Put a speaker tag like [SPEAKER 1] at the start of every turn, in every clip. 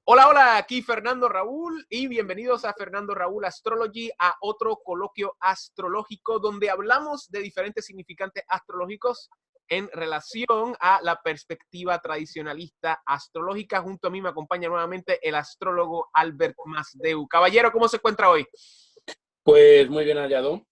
[SPEAKER 1] Hola, hola, aquí Fernando Raúl y bienvenidos a Fernando Raúl Astrology, a otro coloquio astrológico donde hablamos de diferentes significantes astrológicos en relación a la perspectiva tradicionalista astrológica. Junto a mí me acompaña nuevamente el astrólogo Albert Masdeu. Caballero, ¿cómo se encuentra hoy?
[SPEAKER 2] Pues muy bien hallado.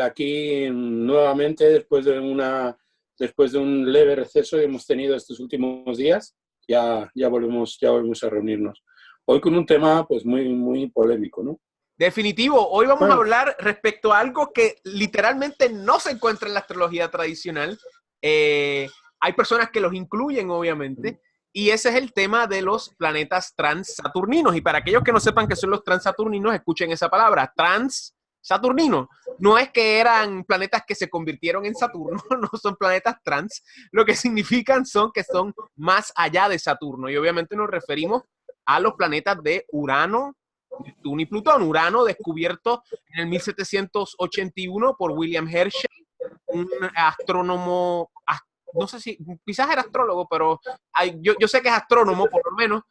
[SPEAKER 2] Aquí nuevamente, después de un leve receso que hemos tenido estos últimos días, ya volvemos a reunirnos. Hoy con un tema pues muy polémico, ¿no?
[SPEAKER 1] Definitivo, hoy vamos a
[SPEAKER 2] Bueno,
[SPEAKER 1] hablar respecto a algo que literalmente no se encuentra en la astrología tradicional. Hay personas que los incluyen, obviamente, y ese es el tema de los planetas transsaturninos. Y para aquellos que no sepan qué son los transsaturninos, escuchen esa palabra, transsaturnino. No es que eran planetas que se convirtieron en Saturno, no son planetas trans. Lo que significan son que son más allá de Saturno. Y obviamente nos referimos a los planetas de Urano, Neptuno y Plutón. Urano descubierto en el 1781 por William Herschel, un astrónomo, no sé si, quizás era astrólogo, pero yo sé que es astrónomo, por lo menos,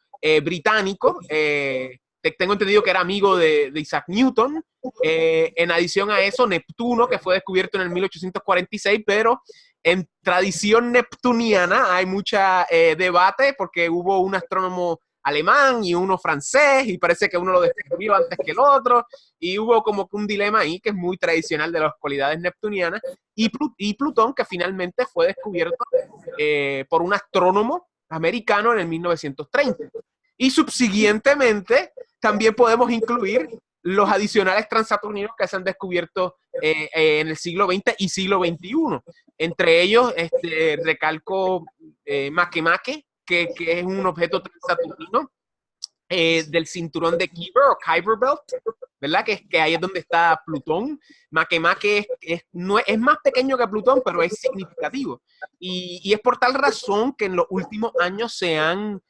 [SPEAKER 1] británico. Tengo entendido que era amigo de Isaac Newton. En adición a eso, Neptuno, que fue descubierto en el 1846, pero en tradición neptuniana hay mucha debate porque hubo un astrónomo alemán y uno francés y parece que uno lo descubrió antes que el otro y hubo como que un dilema ahí que es muy tradicional de las cualidades neptunianas y Plutón que finalmente fue descubierto por un astrónomo americano en el 1930. Y subsiguientemente también podemos incluir los adicionales transaturninos que se han descubierto en el siglo XX y siglo XXI. Entre ellos, recalco Makemake, que es un objeto transaturnino del cinturón de Kuiper Belt, ¿verdad? Que ahí es donde está Plutón. Makemake es más pequeño que Plutón, pero es significativo. Y es por tal razón que en los últimos años se han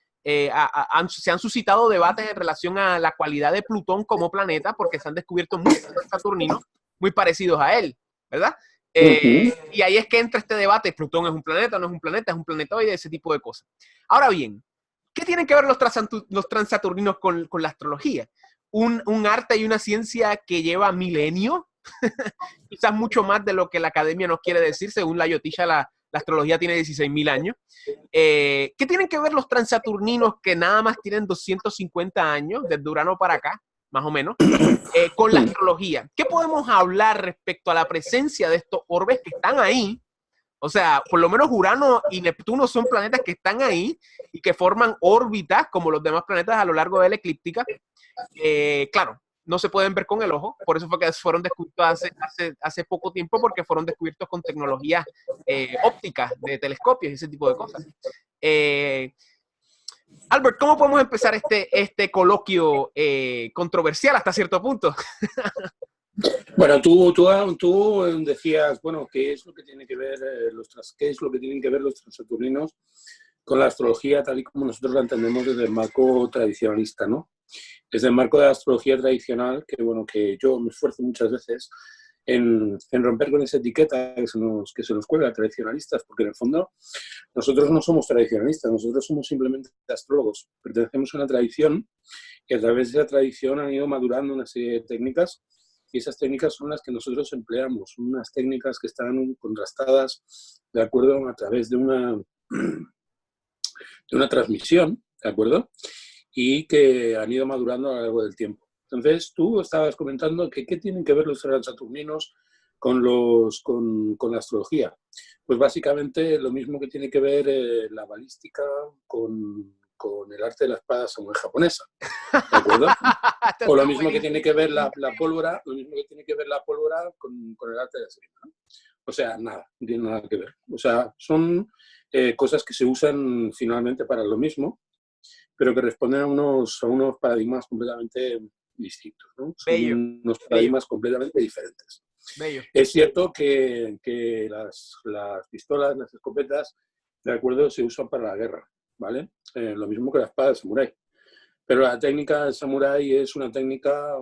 [SPEAKER 1] suscitado debates en relación a la cualidad de Plutón como planeta, porque se han descubierto muchos saturninos muy parecidos a él, ¿verdad? Y ahí es que entra este debate, Plutón es un planeta, no es un planeta, es un planetoide, ese tipo de cosas. Ahora bien, ¿qué tienen que ver los transaturninos con la astrología? Un arte y una ciencia que lleva milenios, quizás mucho más de lo que la academia nos quiere decir, según la Yotisha, la astrología tiene 16.000 años. ¿Qué tienen que ver los transaturninos que nada más tienen 250 años, desde Urano para acá, más o menos, con la astrología? ¿Qué podemos hablar respecto a la presencia de estos orbes que están ahí? O sea, por lo menos Urano y Neptuno son planetas que están ahí y que forman órbitas como los demás planetas a lo largo de la eclíptica. Claro, no se pueden ver con el ojo, por eso fue que fueron descubiertos hace poco tiempo, porque fueron descubiertos con tecnologías ópticas de telescopios y ese tipo de cosas. Albert, ¿cómo podemos empezar este coloquio controversial hasta cierto punto?
[SPEAKER 2] Bueno, tú decías, bueno, ¿qué es lo que tiene que ver qué es lo que tienen que ver los transaturninos con la astrología tal y como nosotros la entendemos desde el marco tradicionalista, ¿no? Desde el marco de la astrología tradicional, que yo me esfuerzo muchas veces en romper con esa etiqueta que se nos cuelga tradicionalistas, porque en el fondo nosotros no somos tradicionalistas, nosotros somos simplemente astrólogos, pertenecemos a una tradición que a través de esa tradición han ido madurando una serie de técnicas y esas técnicas son las que nosotros empleamos, unas técnicas que están contrastadas de acuerdo a través de una transmisión, ¿de acuerdo? Y que han ido madurando a lo largo del tiempo. Entonces, tú estabas comentando que qué tienen que ver los transaturninos con la astrología. Pues básicamente lo mismo que tiene que ver la balística con el arte de la espada samurai japonesa, ¿de acuerdo? O lo mismo que tiene que ver la pólvora, lo mismo que tiene que ver la pólvora con el arte de la esgrima, ¿no? O sea, nada, no tiene nada que ver. O sea, son cosas que se usan finalmente para lo mismo, pero que responden a unos paradigmas completamente distintos, ¿no?
[SPEAKER 1] Bello,
[SPEAKER 2] Son unos
[SPEAKER 1] bello,
[SPEAKER 2] paradigmas completamente diferentes.
[SPEAKER 1] bello.
[SPEAKER 2] Es cierto que las pistolas, las escopetas, de acuerdo, se usan para la guerra, ¿vale? Lo mismo que la espada de samurái. Pero la técnica del samurái es una técnica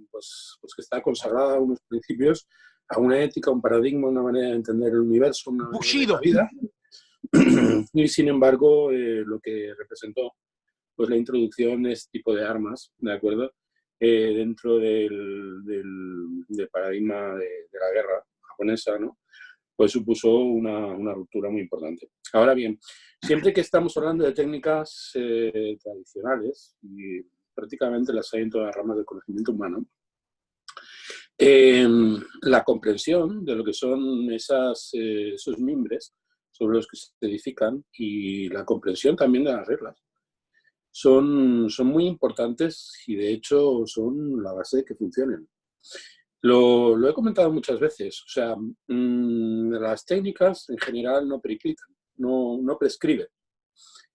[SPEAKER 2] pues que está consagrada a unos principios, a una ética, un paradigma, una manera de entender el universo, una manera de ver la
[SPEAKER 1] Bushido.
[SPEAKER 2] vida. Y sin embargo, lo que representó pues la introducción de este tipo de armas, ¿de acuerdo? Dentro del paradigma de la guerra japonesa, ¿no? Pues supuso una ruptura muy importante. Ahora bien, siempre que estamos hablando de técnicas tradicionales, y prácticamente las hay en todas las ramas del conocimiento humano, la comprensión de lo que son esos mimbres sobre los que se edifican y la comprensión también de las reglas son muy importantes y de hecho son la base de que funcionen. Lo he comentado muchas veces, o sea, las técnicas en general no periclitan, no prescriben.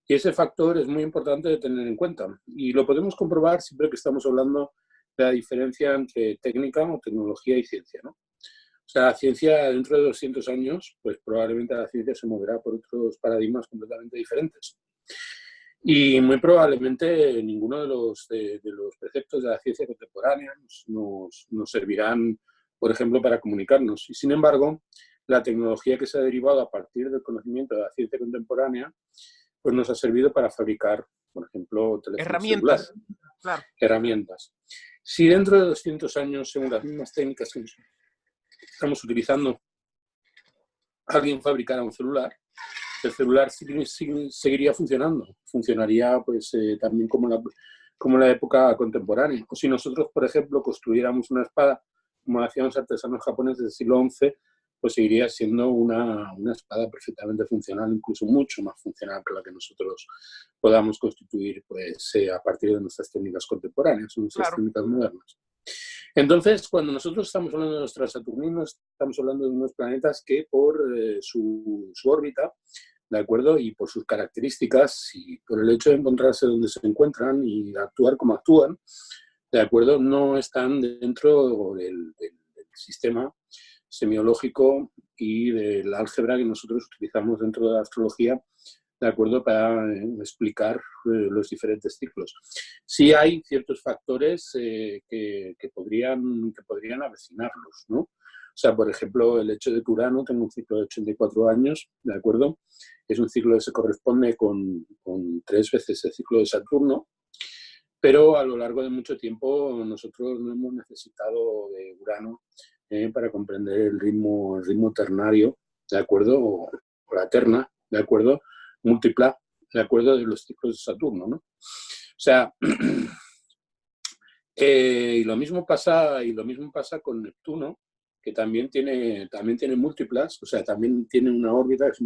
[SPEAKER 2] Y ese factor es muy importante de tener en cuenta. Y lo podemos comprobar siempre que estamos hablando de la diferencia entre técnica o tecnología y ciencia, ¿no? O sea, la ciencia dentro de 200 años, pues probablemente la ciencia se moverá por otros paradigmas completamente diferentes. Y muy probablemente ninguno de los preceptos de la ciencia contemporánea nos servirán, por ejemplo, para comunicarnos. Y sin embargo, la tecnología que se ha derivado a partir del conocimiento de la ciencia contemporánea, pues nos ha servido para fabricar, por ejemplo, teléfonos celulares.
[SPEAKER 1] Claro.
[SPEAKER 2] Herramientas. Si dentro de 200 años, según las mismas técnicas que estamos utilizando, alguien fabricara un celular, el celular seguiría funcionando. Funcionaría pues también como la época contemporánea. O si nosotros, por ejemplo, construyéramos una espada, como hacían los artesanos japoneses del siglo XI, pues seguiría siendo una espada perfectamente funcional, incluso mucho más funcional que la que nosotros podamos constituir pues, a partir de nuestras técnicas contemporáneas, nuestras técnicas modernas. Entonces, cuando nosotros estamos hablando de los transaturninos, estamos hablando de unos planetas que por su órbita, ¿de acuerdo? Y por sus características y por el hecho de encontrarse donde se encuentran y actuar como actúan, ¿de acuerdo? No están dentro del sistema semiológico y del álgebra que nosotros utilizamos dentro de la astrología, ¿de acuerdo? Para explicar los diferentes ciclos. Sí hay ciertos factores que podrían avecinarlos, ¿no? O sea, por ejemplo, el hecho de que Urano tenga un ciclo de 84 años, ¿de acuerdo? Es un ciclo que se corresponde con 3 veces el ciclo de Saturno, pero a lo largo de mucho tiempo nosotros no hemos necesitado de Urano para comprender el ritmo ternario, ¿de acuerdo? O la terna, ¿de acuerdo? Múltipla, ¿de acuerdo? De los ciclos de Saturno, ¿no? O sea, y lo mismo pasa con Neptuno, que también tiene múltiplas, o sea, también tiene una órbita que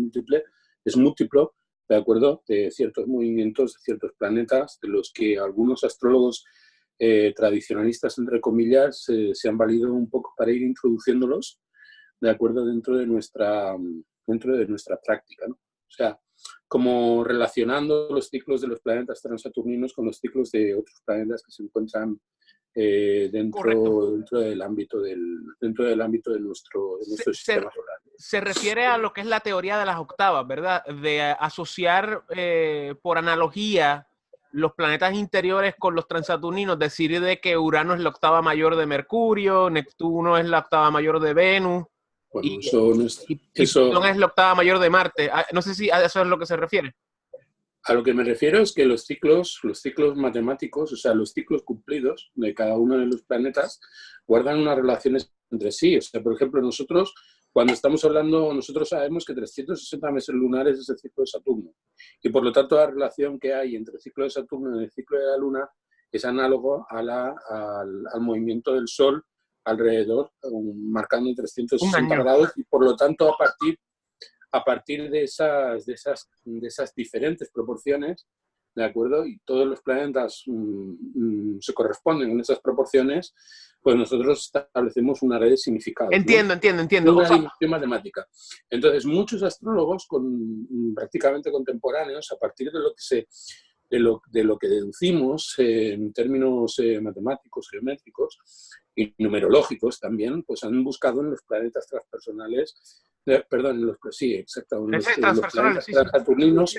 [SPEAKER 2] es múltiplo, ¿de acuerdo? De ciertos movimientos de ciertos planetas, de los que algunos astrólogos tradicionalistas, entre comillas, se han valido un poco para ir introduciéndolos, ¿de acuerdo? Dentro de nuestra práctica, ¿no? O sea, como relacionando los ciclos de los planetas transaturninos con los ciclos de otros planetas que se encuentran dentro del ámbito de nuestro sistema solar.
[SPEAKER 1] Se refiere a lo que es la teoría de las octavas, ¿verdad? De asociar por analogía los planetas interiores con los transaturninos, decir de que Urano es la octava mayor de Mercurio, Neptuno es la octava mayor de Venus,
[SPEAKER 2] bueno,
[SPEAKER 1] y
[SPEAKER 2] Plutón
[SPEAKER 1] es la octava mayor de Marte. No sé si a eso es lo que se refiere.
[SPEAKER 2] A lo que me refiero es que los ciclos matemáticos, o sea, los ciclos cumplidos de cada uno de los planetas, guardan unas relaciones entre sí. O sea, por ejemplo, nosotros, cuando estamos hablando, nosotros sabemos que 360 meses lunares es el ciclo de Saturno. Y por lo tanto, la relación que hay entre el ciclo de Saturno y el ciclo de la Luna es análogo al movimiento del Sol alrededor, marcando 360 grados, y por lo tanto, a partir de esas diferentes proporciones, ¿de acuerdo? Y todos los planetas se corresponden en esas proporciones, pues nosotros establecemos una red de significados.
[SPEAKER 1] Entiendo.
[SPEAKER 2] Una dimensión matemática. Entonces, muchos astrólogos prácticamente contemporáneos, a partir de lo que deducimos en términos matemáticos, geométricos y numerológicos también, pues han buscado en los planetas transpersonales, los planetas transaturninos,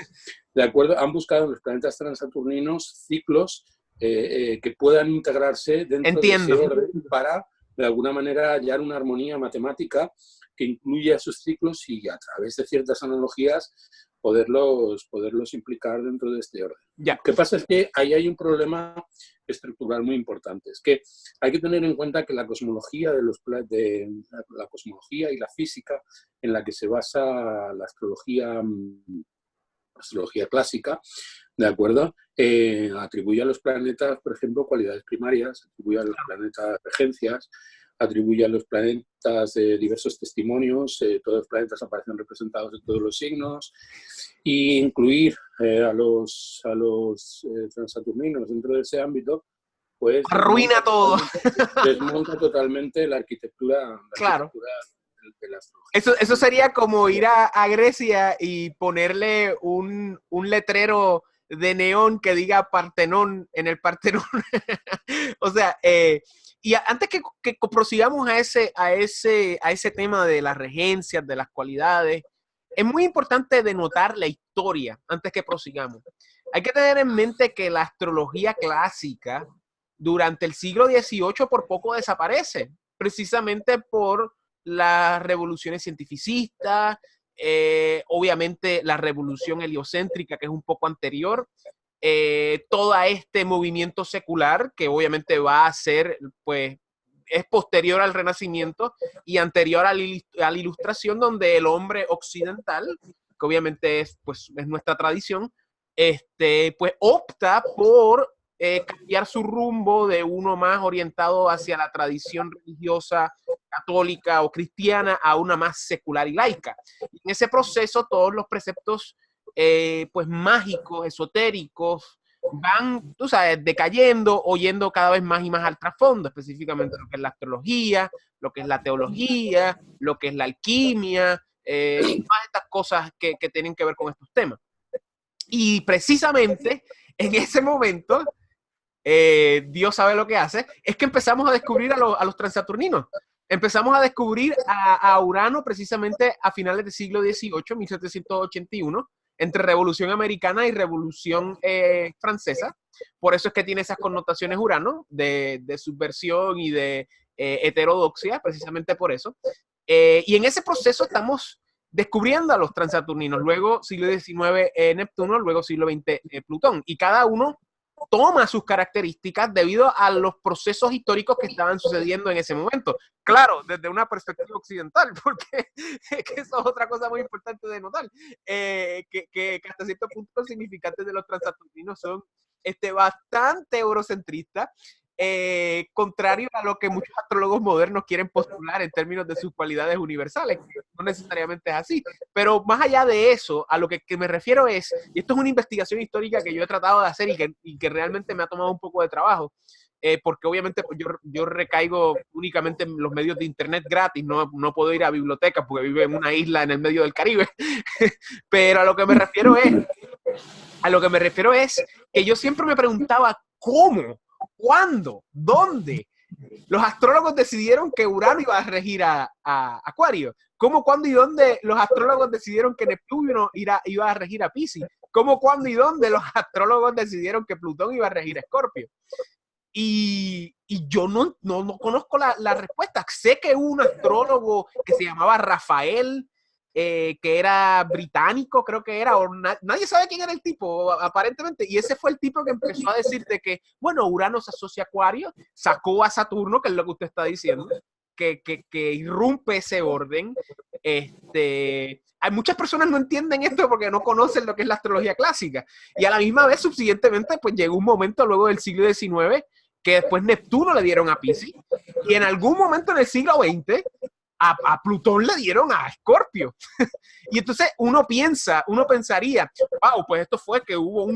[SPEAKER 2] ¿de acuerdo? Han buscado en los planetas transaturninos ciclos que puedan integrarse dentro de ese orden para, de alguna manera, hallar una armonía matemática que incluya esos ciclos y a través de ciertas analogías poderlos implicar dentro de este orden.
[SPEAKER 1] Ya.
[SPEAKER 2] Lo que pasa es que ahí hay un problema estructural muy importante. Es que hay que tener en cuenta que la cosmología la cosmología y la física en la que se basa la astrología clásica, ¿de acuerdo? Atribuye a los planetas, por ejemplo, cualidades primarias, atribuye a los planetas regencias, atribuye a los planetas diversos testimonios, todos los planetas aparecen representados en todos los signos, e incluir a los transaturninos dentro de ese ámbito, pues
[SPEAKER 1] arruina todo.
[SPEAKER 2] Desmonta totalmente la arquitectura,
[SPEAKER 1] Claro.
[SPEAKER 2] de la astrología.
[SPEAKER 1] Eso sería como ir a Grecia y ponerle un letrero de neón que diga Partenón en el Partenón. O sea, y antes que prosigamos a ese tema de las regencias, de las cualidades, es muy importante denotar la historia antes que prosigamos. Hay que tener en mente que la astrología clásica durante el siglo XVIII por poco desaparece, precisamente por las revoluciones cientificistas, obviamente la revolución heliocéntrica, que es un poco anterior, todo este movimiento secular, que obviamente va a ser, pues, es posterior al Renacimiento y anterior a la Ilustración, donde el hombre occidental, que obviamente es nuestra tradición, pues opta por cambiar su rumbo de uno más orientado hacia la tradición religiosa católica o cristiana a una más secular y laica. Y en ese proceso todos los preceptos pues mágicos, esotéricos, van, tú sabes, decayendo o yendo cada vez más y más al trasfondo, específicamente lo que es la astrología, lo que es la teología, lo que es la alquimia, todas estas cosas que tienen que ver con estos temas. Y precisamente en ese momento, Dios sabe lo que hace, es que empezamos a descubrir a los transaturninos. Empezamos a descubrir a Urano precisamente a finales del siglo XVIII, 1781, entre Revolución Americana y Revolución Francesa. Por eso es que tiene esas connotaciones Urano de subversión y de heterodoxia, precisamente por eso. Y en ese proceso estamos descubriendo a los transaturninos. Luego siglo XIX Neptuno, luego siglo XX Plutón. Y cada uno toma sus características debido a los procesos históricos que estaban sucediendo en ese momento. Claro, desde una perspectiva occidental, porque que eso es otra cosa muy importante de notar, que hasta cierto punto los significantes de los transaturninos son bastante eurocentristas, contrario a lo que muchos astrólogos modernos quieren postular en términos de sus cualidades universales, que no necesariamente es así. Pero más allá de eso, a lo que me refiero es, y esto es una investigación histórica que yo he tratado de hacer y que realmente me ha tomado un poco de trabajo, porque obviamente pues, yo recaigo únicamente en los medios de internet gratis, no puedo ir a bibliotecas porque vivo en una isla en el medio del Caribe. Pero a lo que me refiero es que yo siempre me preguntaba cómo, cuándo, dónde los astrólogos decidieron que Urano iba a regir a Acuario. ¿Cómo, cuándo y dónde los astrólogos decidieron que Neptuno iba a regir a Piscis? ¿Cómo, cuándo y dónde los astrólogos decidieron que Plutón iba a regir a Escorpio? Y yo no conozco la respuesta. Sé que hubo un astrólogo que se llamaba Rafael, que era británico, creo que era, o nadie sabe quién era el tipo, aparentemente, y ese fue el tipo que empezó a decir de que, bueno, Urano se asocia a Acuario, sacó a Saturno, que es lo que usted está diciendo, que irrumpe ese orden. Hay muchas personas no entienden esto porque no conocen lo que es la astrología clásica, y a la misma vez, subsiguientemente, pues llegó un momento luego del siglo XIX, que después Neptuno le dieron a Piscis, y en algún momento en el siglo XX, a Plutón le dieron a Escorpio. Y entonces uno pensaría, wow, pues esto fue que hubo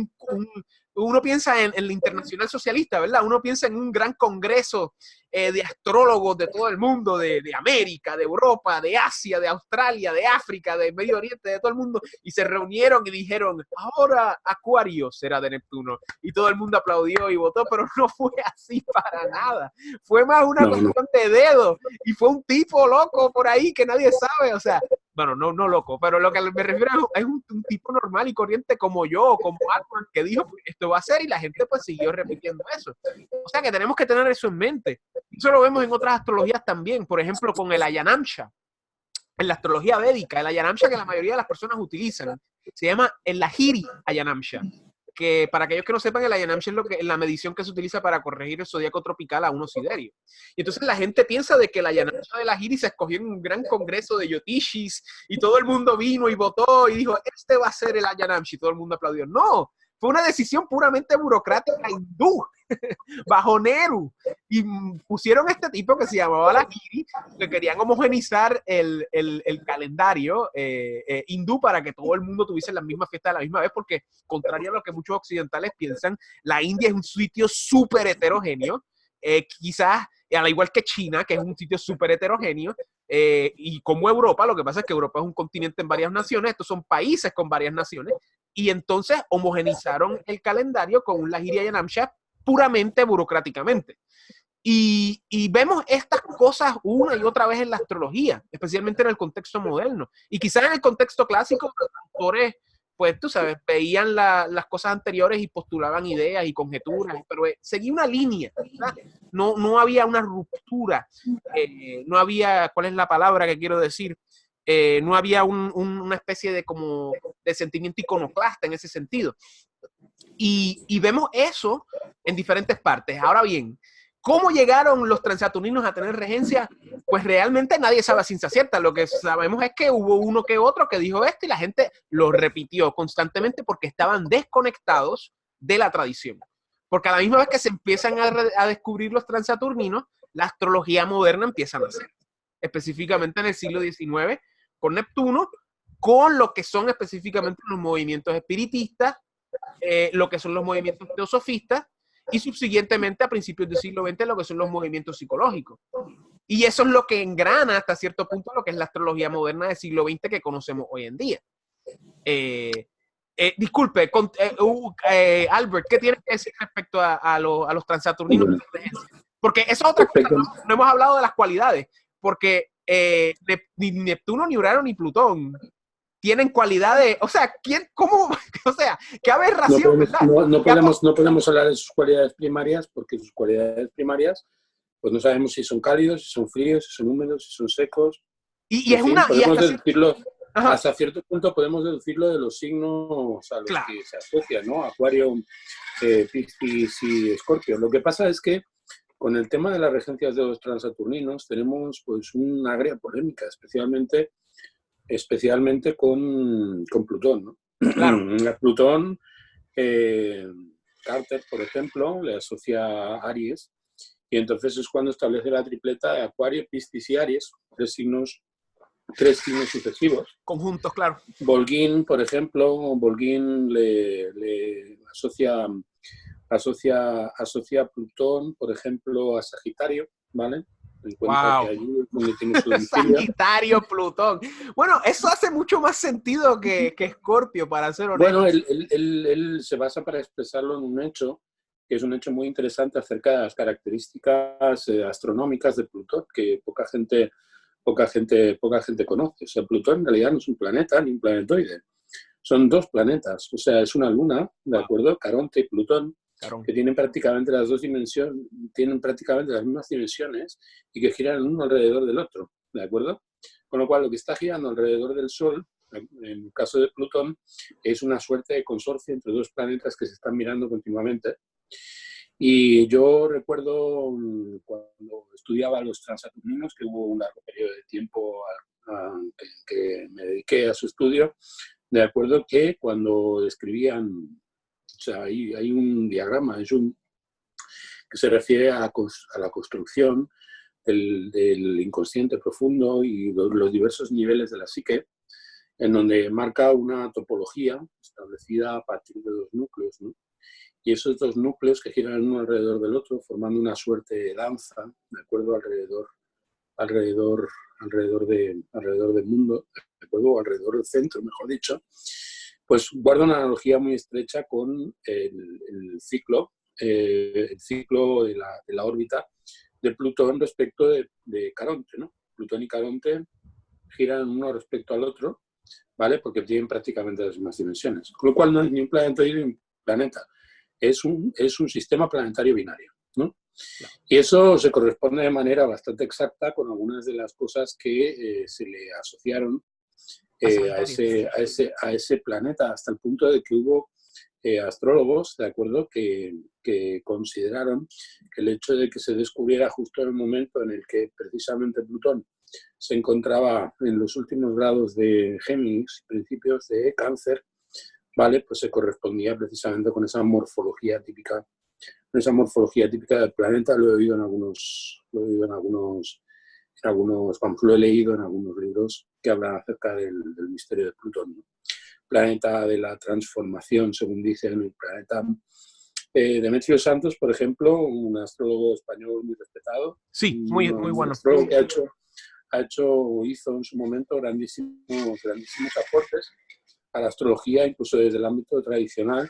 [SPEAKER 1] uno piensa en la Internacional Socialista, ¿verdad? Uno piensa en un gran congreso de astrólogos de todo el mundo, de América, de Europa, de Asia, de Australia, de África, de Medio Oriente, de todo el mundo, y se reunieron y dijeron, ahora Acuario será de Neptuno. Y todo el mundo aplaudió y votó, pero no fue así para nada. Fue más una cuestión de dedo, y fue un tipo loco por ahí que nadie sabe, o sea, bueno, no loco, pero lo que me refiero es un tipo normal y corriente como yo, como Atman, que dijo, pues, esto va a ser, y la gente pues siguió repitiendo eso. O sea que tenemos que tener eso en mente. Eso lo vemos en otras astrologías también, por ejemplo, con el Ayanamsha. en la astrología védica, el Ayanamsha que la mayoría de las personas utilizan, se llama el Lahiri Ayanamsha, que para aquellos que no sepan, el Ayanamsha es la medición que se utiliza para corregir el zodíaco tropical a uno siderio. Y entonces la gente piensa de que el Ayanamsha de Lahiri se escogió en un gran congreso de Yotishis y todo el mundo vino y votó y dijo, este va a ser el Ayanamsha, y todo el mundo aplaudió. No, fue una decisión puramente burocrática hindú, bajo Nehru, y pusieron este tipo que se llamaba Lahiri, que querían homogenizar el calendario hindú para que todo el mundo tuviese las mismas fiestas a la misma vez, porque contrario a lo que muchos occidentales piensan, la India es un sitio súper heterogéneo, quizás al igual que China, que es un sitio súper heterogéneo, y como Europa, lo que pasa es que Europa es un continente en varias naciones, estos son países con varias naciones, y entonces homogenizaron el calendario con un Lahiri Ayanamsha puramente burocráticamente. Y vemos estas cosas una y otra vez en la astrología, especialmente en el contexto moderno. Y quizás en el contexto clásico, los autores, pues tú sabes, veían las cosas anteriores y postulaban ideas y conjeturas, pero seguía una línea, ¿verdad? No había una ruptura, no había, ¿cuál es la palabra que quiero decir? No había una especie de como de sentimiento iconoclasta en ese sentido. Y vemos eso en diferentes partes. Ahora bien, ¿cómo llegaron los transaturninos a tener regencia? Pues realmente nadie sabe a ciencia cierta. Lo que sabemos es que hubo uno que otro que dijo esto y la gente lo repitió constantemente porque estaban desconectados de la tradición. Porque a la misma vez que se empiezan a descubrir los transaturninos, la astrología moderna empieza a nacer. Específicamente en el siglo XIX, con Neptuno, con lo que son específicamente los movimientos espiritistas, lo que son los movimientos teosofistas, y subsiguientemente a principios del siglo XX lo que son los movimientos psicológicos. Y eso es lo que engrana hasta cierto punto lo que es la astrología moderna del siglo XX que conocemos hoy en día. Disculpe, Albert, ¿qué tienes que decir respecto a los transaturninos? Porque eso es otra cosa, no hemos hablado de las cualidades, porque ni Neptuno, ni Urano, ni Plutón tienen cualidades, o sea, cómo, o sea, qué aberración, ¿verdad?
[SPEAKER 2] No podemos hablar de sus cualidades primarias, porque sus cualidades primarias, pues no sabemos si son cálidos, si son fríos, si son húmedos, si son secos.
[SPEAKER 1] Y es una...
[SPEAKER 2] Podemos deducirlo, hasta cierto punto podemos deducirlo de los signos a los que se asocian, ¿no? Acuario, Piscis y Escorpio. Lo que pasa es que con el tema de las regencias de los transaturninos tenemos pues una agria polémica, especialmente con Plutón, ¿no?
[SPEAKER 1] Claro.
[SPEAKER 2] A Plutón, Carter, por ejemplo, le asocia a Aries, y entonces es cuando establece la tripleta de Acuario, Piscis y Aries, tres signos sucesivos.
[SPEAKER 1] Conjuntos, claro.
[SPEAKER 2] Volguín, por ejemplo, le asocia a Plutón, por ejemplo, a Sagitario, ¿vale?
[SPEAKER 1] Wow.
[SPEAKER 2] Que allí donde tiene su
[SPEAKER 1] Sagitario, Plutón. Bueno, eso hace mucho más sentido que Escorpio, para ser honesto.
[SPEAKER 2] Bueno, él se basa para expresarlo en un hecho, que es un hecho muy interesante acerca de las características astronómicas de Plutón, que poca gente conoce. O sea, Plutón en realidad no es un planeta ni un planetoide. Son dos planetas. O sea, es una luna, ¿de acuerdo? Caronte y Plutón, que tienen prácticamente las mismas dimensiones y que giran uno alrededor del otro, ¿de acuerdo? Con lo cual, lo que está girando alrededor del Sol, en el caso de Plutón, es una suerte de consorcio entre dos planetas que se están mirando continuamente. Y yo recuerdo cuando estudiaba los transaturninos, que hubo un largo periodo de tiempo que me dediqué a su estudio, de acuerdo que cuando escribían, o sea, hay un diagrama de Jung que se refiere a la construcción del inconsciente profundo y los diversos niveles de la psique, en donde marca una topología establecida a partir de dos núcleos, ¿no? Y esos dos núcleos que giran uno alrededor del otro, formando una suerte de danza, ¿de acuerdo? Alrededor del mundo, ¿de acuerdo? Alrededor del centro, mejor dicho, pues guarda una analogía muy estrecha con el ciclo de la órbita de Plutón respecto de Caronte, ¿no? Plutón y Caronte giran uno respecto al otro, ¿vale? Porque tienen prácticamente las mismas dimensiones. Con lo cual no es ni un planeta ni un planeta. Es un sistema planetario binario, ¿no? Y eso se corresponde de manera bastante exacta con algunas de las cosas que se le asociaron a ese planeta, hasta el punto de que hubo astrólogos, ¿de acuerdo?, que consideraron que el hecho de que se descubriera justo en el momento en el que precisamente Plutón se encontraba en los últimos grados de Géminis, principios de Cáncer, ¿vale?, pues se correspondía precisamente con esa morfología típica del planeta. Lo he oído en vamos, lo he leído en algunos libros que hablan acerca del misterio de Plutón, ¿no? Planeta de la transformación, según dicen, el planeta. Demetrio Santos, por ejemplo, un astrólogo español muy respetado.
[SPEAKER 1] Sí, muy
[SPEAKER 2] Un
[SPEAKER 1] bueno.
[SPEAKER 2] astrólogo que hizo en su momento grandísimos aportes a la astrología, incluso desde el ámbito tradicional.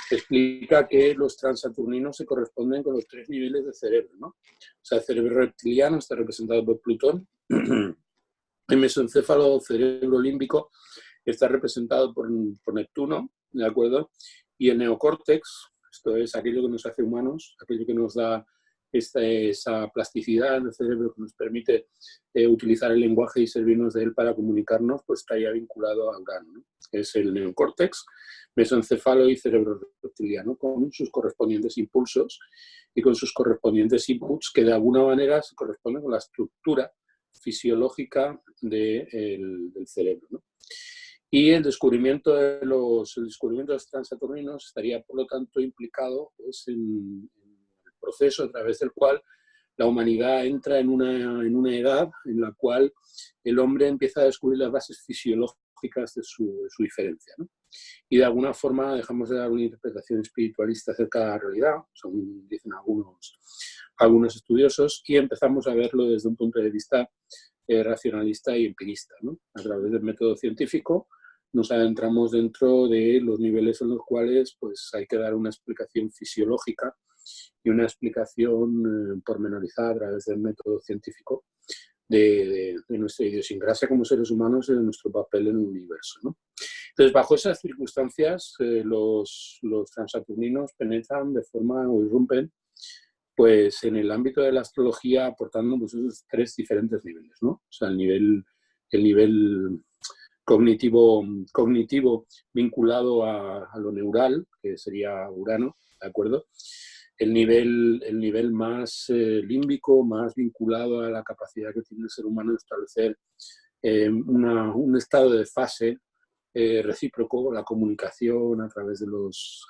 [SPEAKER 2] Explica que los transaturninos se corresponden con los 3 niveles de cerebro, ¿no? O sea, el cerebro reptiliano está representado por Plutón, el mesoencéfalo, cerebro límbico, está representado por Neptuno, ¿de acuerdo? Y el neocórtex, esto es aquello que nos hace humanos, aquello que nos da esa plasticidad en el cerebro que nos permite utilizar el lenguaje y servirnos de él para comunicarnos, pues estaría vinculado a Urano, ¿no? Es el neocórtex, mesoencéfalo y cerebro reptiliano, con sus correspondientes impulsos y con sus correspondientes inputs que de alguna manera se corresponden con la estructura fisiológica del cerebro, ¿no? Y el descubrimiento de los transaturninos estaría, por lo tanto, implicado, pues, en el proceso a través del cual la humanidad entra en una edad en la cual el hombre empieza a descubrir las bases fisiológicas de su diferencia, ¿no? Y de alguna forma dejamos de dar una interpretación espiritualista acerca de la realidad, según dicen algunos estudiosos, y empezamos a verlo desde un punto de vista racionalista y empirista, ¿no? A través del método científico nos adentramos dentro de los niveles en los cuales, pues, hay que dar una explicación fisiológica y una explicación pormenorizada a través del método científico de nuestra idiosincrasia como seres humanos y de nuestro papel en el universo, ¿no? Entonces, bajo esas circunstancias, los transaturninos penetran de forma o irrumpen, pues, en el ámbito de la astrología, aportando, pues, esos 3 diferentes niveles, ¿no? O sea, el nivel cognitivo vinculado a lo neural, que sería Urano, ¿de acuerdo? El nivel más límbico, más vinculado a la capacidad que tiene el ser humano de establecer un estado de fase recíproco, la comunicación a través de los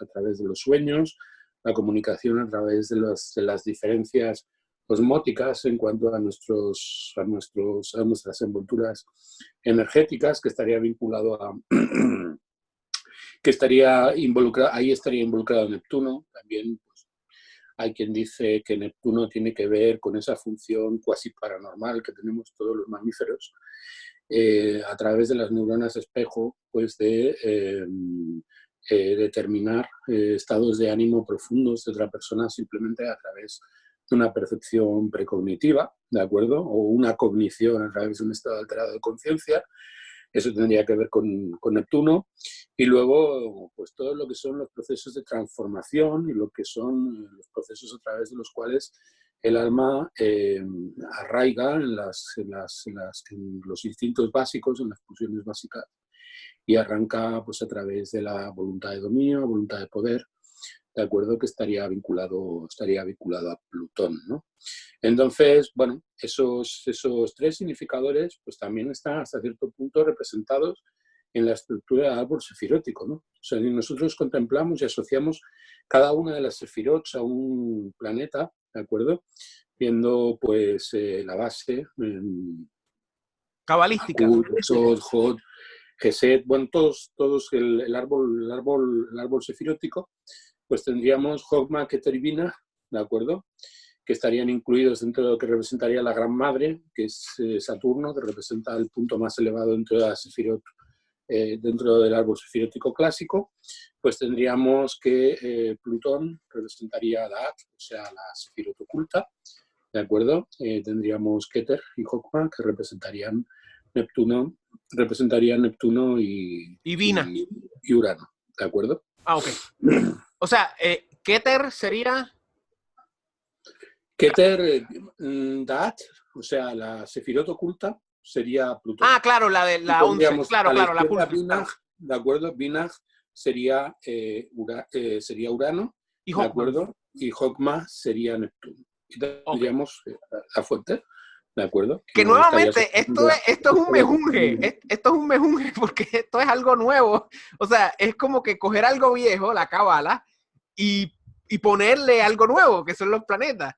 [SPEAKER 2] sueños, la comunicación a través de las diferencias osmóticas en cuanto a nuestras envolturas energéticas, que estaría vinculado a ahí estaría involucrado Neptuno. También, pues, hay quien dice que Neptuno tiene que ver con esa función cuasi paranormal que tenemos todos los mamíferos, a través de las neuronas espejo, pues, de determinar estados de ánimo profundos de otra persona simplemente a través de una percepción precognitiva, ¿de acuerdo? O una cognición a través de un estado alterado de conciencia. Eso tendría que ver con Neptuno. Y luego, pues, todo lo que son los procesos de transformación y lo que son los procesos a través de los cuales el alma arraiga en los instintos básicos, en las pulsiones básicas, y arranca, pues, a través de la voluntad de dominio, voluntad de poder, de acuerdo, que estaría vinculado a Plutón, ¿no? Entonces, bueno, esos 3 significadores, pues, también están hasta cierto punto representados en la estructura del árbol sefirótico, ¿no? O sea, nosotros contemplamos y asociamos cada una de las sefirots a un planeta, ¿de acuerdo? Viendo, pues, la base,
[SPEAKER 1] Cabalística.
[SPEAKER 2] Sod, Jod, Geset, bueno, todos el árbol sefirótico, pues tendríamos Jogma, Keter y Bina, ¿de acuerdo?, que estarían incluidos dentro de lo que representaría la Gran Madre, que es Saturno, que representa el punto más elevado dentro de la sefirot, dentro del árbol sefirótico clásico. Pues tendríamos que Plutón representaría a Da'at, o sea, la sefirot oculta, ¿de acuerdo? Tendríamos Keter y Jogma, que representarían Neptuno
[SPEAKER 1] Y Vina.
[SPEAKER 2] y Urano, ¿de acuerdo?
[SPEAKER 1] Ah, ok. O sea, Keter sería...
[SPEAKER 2] Keter Dat, o sea, la Sefirot oculta sería Plutón.
[SPEAKER 1] Ah, claro, la de la 11, claro,
[SPEAKER 2] a la
[SPEAKER 1] claro, la
[SPEAKER 2] izquierda
[SPEAKER 1] pulsa.
[SPEAKER 2] Binaj, ¿de acuerdo? Binaj sería, sería Urano,
[SPEAKER 1] Y
[SPEAKER 2] ¿de
[SPEAKER 1] Hawkman.
[SPEAKER 2] acuerdo? Y Hokmah sería Neptuno. Y tendríamos la fuente, ¿de acuerdo?
[SPEAKER 1] Que
[SPEAKER 2] No
[SPEAKER 1] nuevamente, esto es un mejunje, esto es un mejunje porque esto es algo nuevo. O sea, es como que coger algo viejo, la cábala, y ponerle algo nuevo, que son los planetas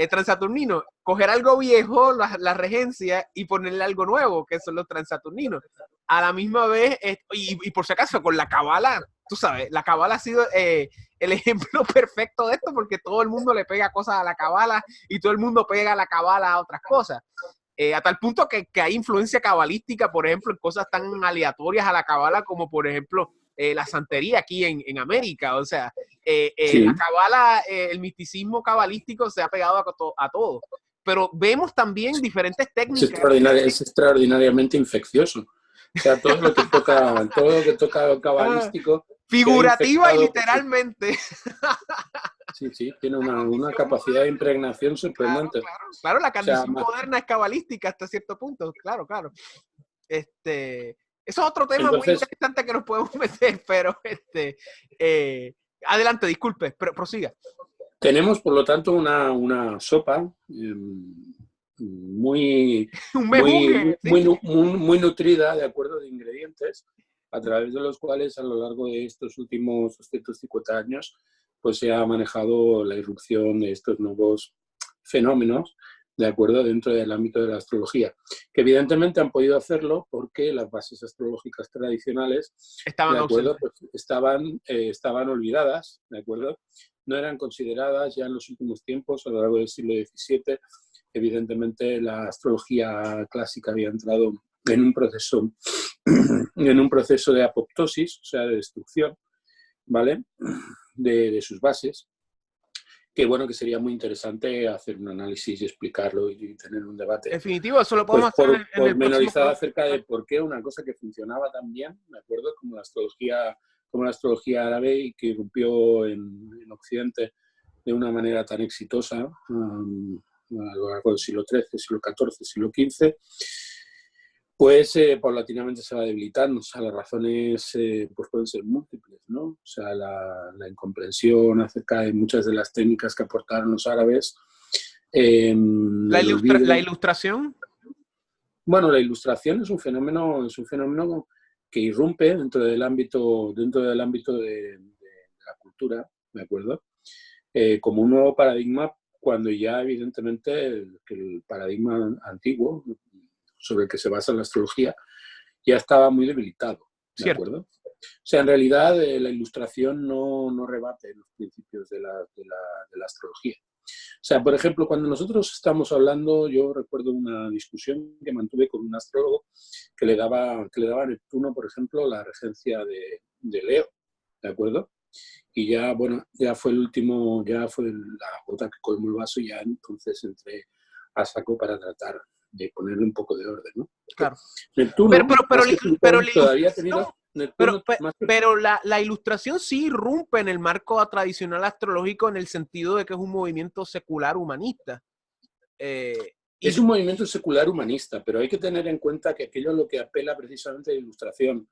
[SPEAKER 1] transaturninos. Coger algo viejo, la regencia, y ponerle algo nuevo, que son los transaturninos. A la misma vez, y por si acaso, con la cábala, tú sabes, la cábala ha sido el ejemplo perfecto de esto, porque todo el mundo le pega cosas a la cábala y todo el mundo pega la cábala a otras cosas. A tal punto que hay influencia cabalística, por ejemplo, en cosas tan aleatorias a la cabala como, por ejemplo, la santería aquí en América. O sea,
[SPEAKER 2] sí.
[SPEAKER 1] la cabala, el misticismo cabalístico se ha pegado a todo. Pero vemos también diferentes técnicas.
[SPEAKER 2] Es extraordinariamente infeccioso. O sea, todo lo que toca cabalístico.
[SPEAKER 1] Figurativa y literalmente.
[SPEAKER 2] Sí, sí, tiene una capacidad de impregnación sorprendente.
[SPEAKER 1] Claro, la candición moderna es cabalística hasta cierto punto, claro. Eso es otro tema muy interesante que nos podemos meter, pero adelante, disculpe, pero prosiga.
[SPEAKER 2] Tenemos, por lo tanto, una sopa muy nutrida, de acuerdo, de ingredientes, a través de los cuales a lo largo de estos últimos 250 años pues se ha manejado la irrupción de estos nuevos fenómenos, de acuerdo, dentro del ámbito de la astrología, que evidentemente han podido hacerlo porque las bases astrológicas tradicionales
[SPEAKER 1] estaban,
[SPEAKER 2] de acuerdo, pues estaban olvidadas, de acuerdo, no eran consideradas ya en los últimos tiempos, a lo largo del siglo XVII. Evidentemente la astrología clásica había entrado en un proceso de apoptosis, o sea, de destrucción, ¿vale?, de sus bases, que bueno, que sería muy interesante hacer un análisis y explicarlo y tener un debate.
[SPEAKER 1] Definitivo, eso lo podemos hacer en el
[SPEAKER 2] pormenorizado acerca de por qué una cosa que funcionaba tan bien, ¿de acuerdo?, como la astrología árabe y que irrumpió en Occidente de una manera tan exitosa a lo largo del siglo XIII, siglo XIV, siglo XV, pues paulatinamente se va debilitando. O sea, las razones pues pueden ser múltiples, ¿no? O sea, la incomprensión acerca de muchas de las técnicas que aportaron los árabes.
[SPEAKER 1] ¿La ilustración?
[SPEAKER 2] Bueno, la ilustración es un fenómeno que irrumpe dentro del ámbito de la cultura, ¿de acuerdo? Como un nuevo paradigma, cuando ya evidentemente el paradigma antiguo sobre el que se basa la astrología ya estaba muy debilitado, ¿de acuerdo? O sea, en realidad la ilustración no rebate los principios de la astrología. O sea, por ejemplo, cuando nosotros estamos hablando, yo recuerdo una discusión que mantuve con un astrólogo que le daba a Neptuno, por ejemplo, la regencia de Leo, ¿de acuerdo? Y ya, bueno, ya fue la gota que colmó el vaso, y ya entonces entré a saco para tratar de ponerle un poco de orden, ¿no?
[SPEAKER 1] Claro.
[SPEAKER 2] Neptuno, todavía ha tenido...
[SPEAKER 1] Pero la ilustración sí irrumpe en el marco tradicional astrológico en el sentido de que es un movimiento secular humanista.
[SPEAKER 2] Es un movimiento secular humanista, pero hay que tener en cuenta que aquello es lo que apela precisamente a la ilustración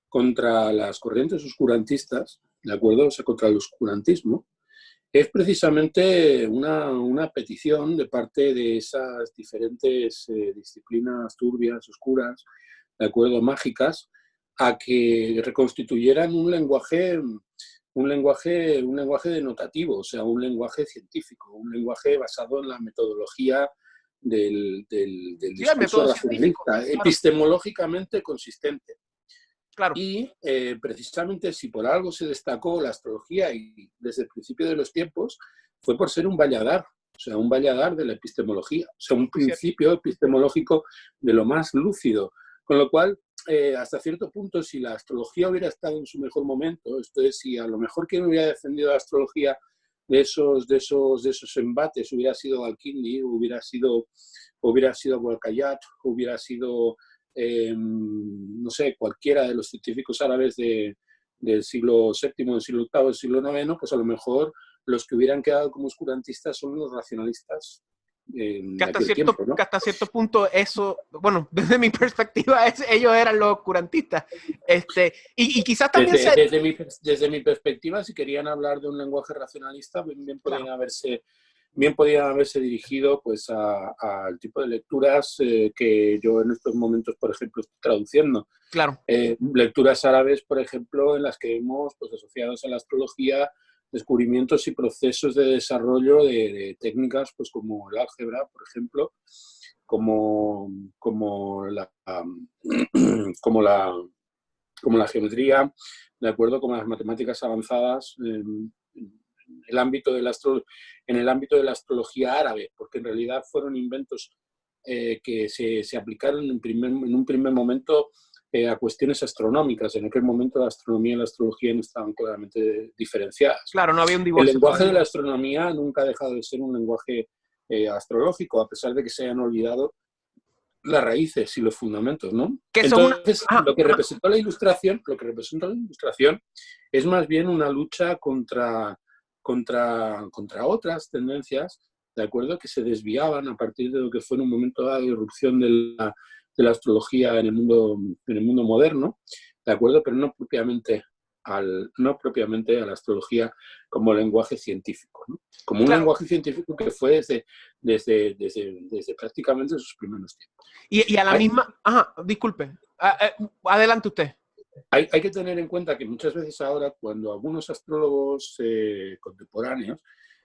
[SPEAKER 2] contra las corrientes oscurantistas, ¿de acuerdo? O sea, contra el oscurantismo, es precisamente una petición de parte de esas diferentes disciplinas turbias, oscuras, ¿de acuerdo?, mágicas, a que reconstituyeran un lenguaje denotativo, o sea, un lenguaje científico, un lenguaje basado en la metodología del discurso racionalista, epistemológicamente consistente.
[SPEAKER 1] Claro.
[SPEAKER 2] Y precisamente si por algo se destacó la astrología y desde el principio de los tiempos, fue por ser un valladar, o sea, un valladar de la epistemología, o sea, un principio epistemológico de lo más lúcido. Con lo cual, hasta cierto punto, si la astrología hubiera estado en su mejor momento, esto es, si a lo mejor quien hubiera defendido la astrología de esos embates hubiera sido Al-Kindi, hubiera sido Al-Khayyat, hubiera sido... no sé, cualquiera de los científicos árabes del siglo VII, del siglo VIII, del siglo IX, pues a lo mejor los que hubieran quedado como oscurantistas son los racionalistas
[SPEAKER 1] que hasta cierto punto eso, bueno, desde mi perspectiva, ellos eran los oscurantistas. Y quizás también
[SPEAKER 2] desde mi perspectiva, si querían hablar de un lenguaje racionalista, bien podían haberse dirigido pues al tipo de lecturas que yo en estos momentos, por ejemplo, estoy traduciendo.
[SPEAKER 1] Claro.
[SPEAKER 2] Lecturas árabes, por ejemplo, en las que vemos pues, asociados a la astrología descubrimientos y procesos de desarrollo de técnicas pues como el álgebra, por ejemplo, como la geometría, de acuerdo, como las matemáticas avanzadas en el ámbito de la astrología árabe, porque en realidad fueron inventos que se aplicaron en un primer momento a cuestiones astronómicas. En aquel momento la astronomía y la astrología no estaban claramente diferenciadas.
[SPEAKER 1] Claro, no había un divorcio.
[SPEAKER 2] El lenguaje de la astronomía nunca ha dejado de ser un lenguaje astrológico, a pesar de que se hayan olvidado las raíces y los fundamentos, ¿no? Entonces, lo que representó la ilustración es más bien una lucha contra otras tendencias, ¿de acuerdo?, que se desviaban a partir de lo que fue en un momento dado la irrupción de la astrología en el mundo moderno, ¿de acuerdo?, pero no propiamente a la astrología como lenguaje científico, ¿no? Como un lenguaje científico que fue desde prácticamente sus primeros tiempos.
[SPEAKER 1] Y a la misma... disculpe. Adelante usted.
[SPEAKER 2] Hay que tener en cuenta que muchas veces ahora, cuando algunos astrólogos contemporáneos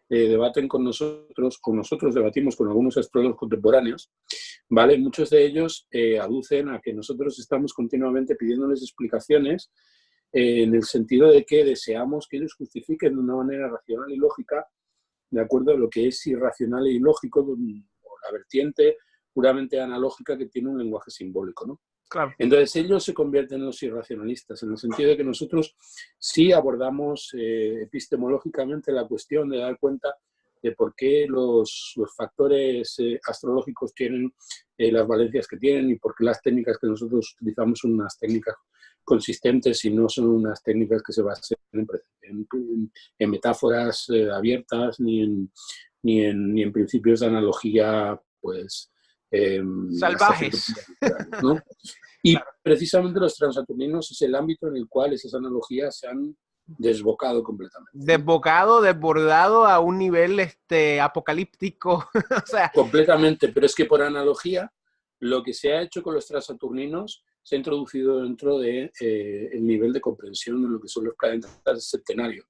[SPEAKER 2] debaten con nosotros debatimos con algunos astrólogos contemporáneos, ¿vale? Muchos de ellos aducen a que nosotros estamos continuamente pidiéndoles explicaciones en el sentido de que deseamos que ellos justifiquen de una manera racional y lógica, de acuerdo a lo que es irracional e ilógico, o la vertiente puramente analógica que tiene un lenguaje simbólico, ¿no?
[SPEAKER 1] Claro.
[SPEAKER 2] Entonces ellos se convierten en los irracionalistas, en el sentido de que nosotros sí abordamos epistemológicamente la cuestión de dar cuenta de por qué los factores astrológicos tienen las valencias que tienen y por qué las técnicas que nosotros utilizamos son unas técnicas consistentes y no son unas técnicas que se basen en metáforas abiertas ni en principios de analogía pues
[SPEAKER 1] salvajes,
[SPEAKER 2] ¿no? Y precisamente los transaturninos es el ámbito en el cual esas analogías se han desbocado completamente.
[SPEAKER 1] Desbordado a un nivel apocalíptico. O sea,
[SPEAKER 2] completamente, pero es que por analogía lo que se ha hecho con los transaturninos se ha introducido dentro de el nivel de comprensión de lo que son los planetas del septenario.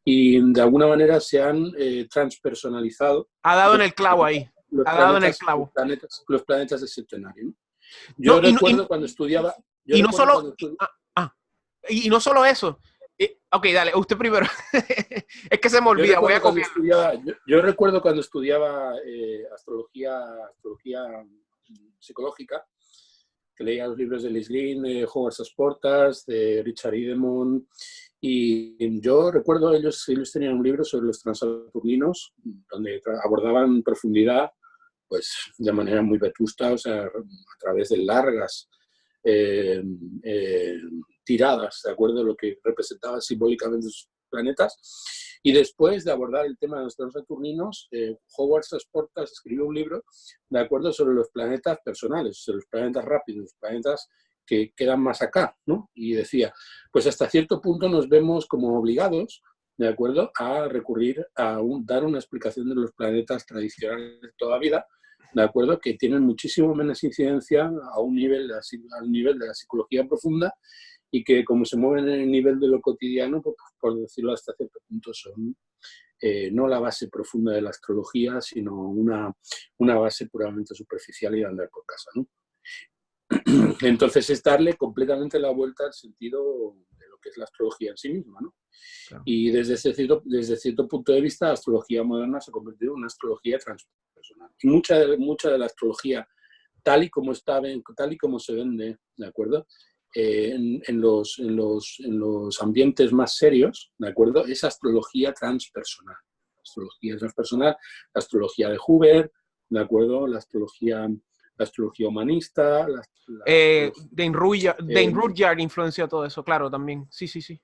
[SPEAKER 2] Y de alguna manera se han transpersonalizado.
[SPEAKER 1] Ha dado en el clavo ahí.
[SPEAKER 2] Los planetas del septenario, ¿no? Yo recuerdo cuando estudiaba...
[SPEAKER 1] Y no solo eso. Ok, dale, usted primero. Es que se me olvida, voy a copiar.
[SPEAKER 2] Yo recuerdo cuando estudiaba astrología psicológica, que leía los libros de Liz Green, de Howard Sass-Portas, de Richard Idemont, y yo recuerdo ellos tenían un libro sobre los transaturninos, donde abordaban en profundidad, pues de manera muy vetusta, o sea, a través de largas tiradas, ¿de acuerdo?, lo que representaban simbólicamente sus planetas. Y después de abordar el tema de los transaturninos, Howard Sass-Portas escribió un libro, ¿de acuerdo?, sobre los planetas personales, sobre los planetas rápidos, los planetas que quedan más acá, ¿no? Y decía, pues hasta cierto punto nos vemos como obligados, ¿de acuerdo?, a recurrir a dar una explicación de los planetas tradicionales de toda vida, ¿de acuerdo?, que tienen muchísimo menos incidencia al nivel de la psicología profunda y que como se mueven en el nivel de lo cotidiano, pues, por decirlo hasta cierto punto, son no la base profunda de la astrología, sino una base puramente superficial y de andar por casa, ¿no? Entonces es darle completamente la vuelta al sentido de lo que es la astrología en sí misma, ¿no? Claro. Y desde cierto punto de vista, la astrología moderna se ha convertido en una astrología transpersonal. Y mucha de la astrología, tal y como se vende, ¿de acuerdo?, en los ambientes más serios, ¿de acuerdo?, es astrología transpersonal. La astrología de Huber, ¿de acuerdo?, la astrología humanista.
[SPEAKER 1] Dane Rudyard influenció todo eso, claro, también. Sí.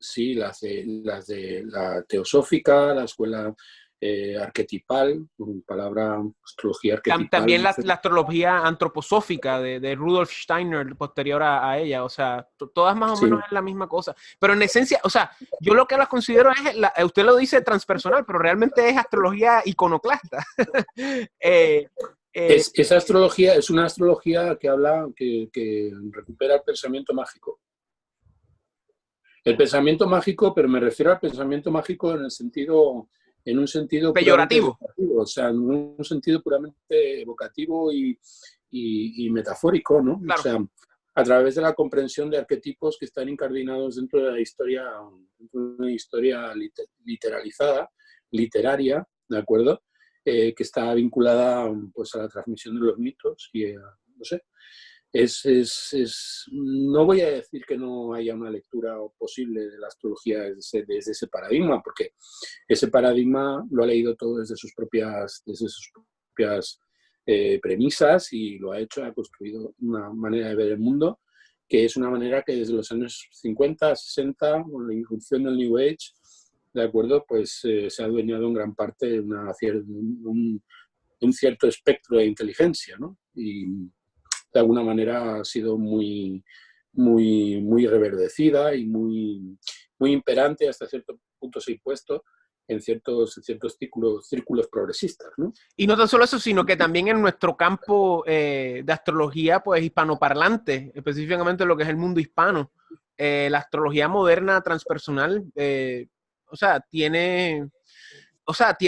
[SPEAKER 2] sí, las de la teosófica, la escuela arquetipal, palabra astrología
[SPEAKER 1] También
[SPEAKER 2] arquetipal.
[SPEAKER 1] la astrología antroposófica de Rudolf Steiner, posterior a ella, o sea, todas más o
[SPEAKER 2] Sí.
[SPEAKER 1] menos es la misma cosa. Pero en esencia, o sea, yo lo que las considero es, usted lo dice transpersonal, pero realmente es astrología iconoclasta.
[SPEAKER 2] Esa astrología es una astrología que habla, que recupera el pensamiento mágico. El pensamiento mágico, pero me refiero al pensamiento mágico en un sentido
[SPEAKER 1] peyorativo.
[SPEAKER 2] puramente evocativo, o sea, en un sentido puramente evocativo y metafórico, ¿no?
[SPEAKER 1] Claro.
[SPEAKER 2] O sea, a través de la comprensión de arquetipos que están incardinados dentro de una historia literalizada, literaria, ¿de acuerdo? Que está vinculada, pues, a la transmisión de los mitos y no sé. No voy a decir que no haya una lectura posible de la astrología desde ese paradigma, porque ese paradigma lo ha leído todo desde sus propias premisas y lo ha hecho, ha construido una manera de ver el mundo, que es una manera que desde los años 50, 60, con la irrupción del New Age, ¿de acuerdo? Pues se ha adueñado en gran parte de un cierto espectro de inteligencia, ¿no? Y de alguna manera ha sido muy reverdecida y muy imperante, hasta cierto punto se ha impuesto en ciertos círculos progresistas, ¿no?
[SPEAKER 1] Y no tan solo eso, sino que también en nuestro campo de astrología, pues hispanoparlante, específicamente lo que es el mundo hispano, la astrología moderna transpersonal, o sea, tiene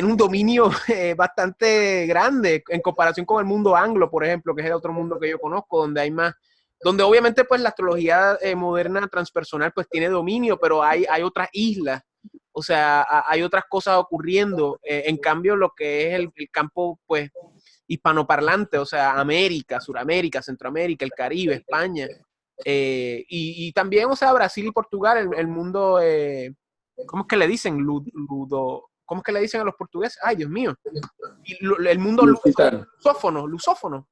[SPEAKER 1] un dominio bastante grande en comparación con el mundo anglo, por ejemplo, que es el otro mundo que yo conozco, donde obviamente pues la astrología moderna transpersonal pues tiene dominio, pero hay otras islas, o sea, hay otras cosas ocurriendo. En cambio, lo que es el campo pues hispanoparlante, o sea, América, Suramérica, Centroamérica, el Caribe, España, y también, o sea, Brasil y Portugal, el mundo, ¿cómo es que le dicen? ¿Cómo es que le dicen a los portugueses? Ay, Dios mío. Y el mundo lusófono.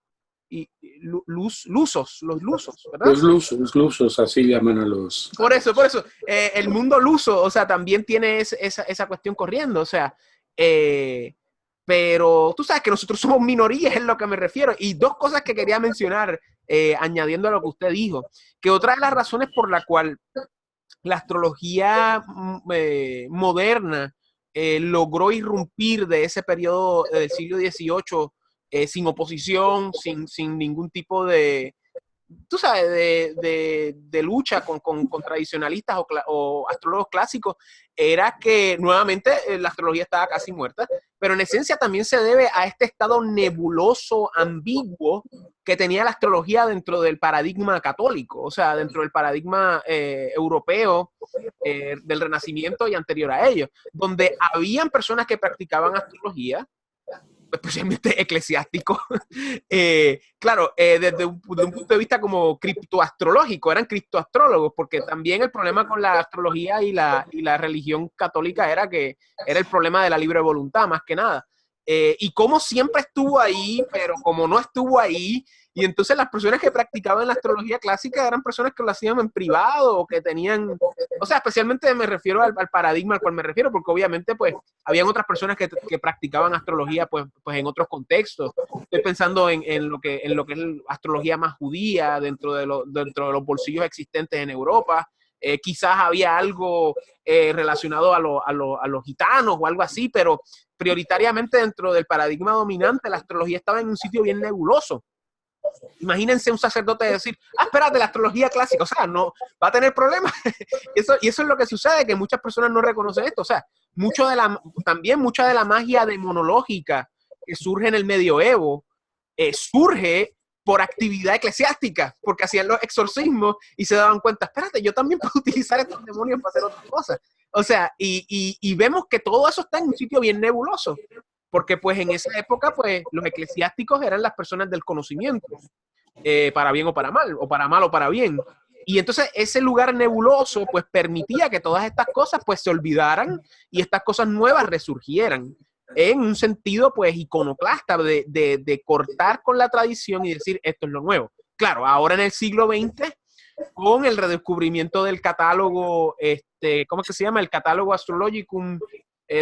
[SPEAKER 1] Y lusos, los lusos, ¿verdad?
[SPEAKER 2] Los lusos, así llaman a los...
[SPEAKER 1] Por eso. El mundo luso, o sea, también tiene esa cuestión corriendo, o sea, pero tú sabes que nosotros somos minorías, es lo que me refiero. Y dos cosas que quería mencionar, añadiendo a lo que usted dijo, que otra de las razones por la cual la astrología moderna logró irrumpir de ese periodo del siglo XVIII sin oposición, sin ningún tipo de, tú sabes, de lucha con tradicionalistas o astrólogos clásicos, era que nuevamente la astrología estaba casi muerta, pero en esencia también se debe a este estado nebuloso, ambiguo, que tenía la astrología dentro del paradigma católico, o sea, dentro del paradigma europeo del Renacimiento y anterior a ello, donde habían personas que practicaban astrología, especialmente eclesiásticos, claro, desde un punto de vista como criptoastrológico, eran criptoastrólogos, porque también el problema con la astrología y la religión católica era que era el problema de la libre voluntad, más que nada. Y como siempre estuvo ahí, pero como no estuvo ahí, y entonces las personas que practicaban la astrología clásica eran personas que lo hacían en privado o que tenían, o sea, especialmente me refiero al paradigma al cual me refiero, porque obviamente pues habían otras personas que practicaban astrología pues en otros contextos. Estoy pensando en lo que es la astrología más judía dentro de los bolsillos existentes en Europa. Quizás había algo relacionado a los gitanos o algo así, pero prioritariamente dentro del paradigma dominante la astrología estaba en un sitio bien nebuloso. Imagínense un sacerdote decir, espérate, la astrología clásica, o sea, no va a tener problemas. Y eso es lo que sucede, que muchas personas no reconocen esto. O sea, también mucha de la magia demonológica que surge en el medioevo surge por actividad eclesiástica, porque hacían los exorcismos y se daban cuenta, espérate, yo también puedo utilizar estos demonios para hacer otras cosas. O sea, y vemos que todo eso está en un sitio bien nebuloso, porque pues en esa época pues los eclesiásticos eran las personas del conocimiento, para bien o para mal o para bien. Y entonces ese lugar nebuloso pues permitía que todas estas cosas pues se olvidaran y estas cosas nuevas resurgieran en un sentido pues iconoclasta de cortar con la tradición y decir esto es lo nuevo. Claro, ahora en el siglo XX con el redescubrimiento del catálogo, ¿cómo es que se llama? El catálogo Astrologicum,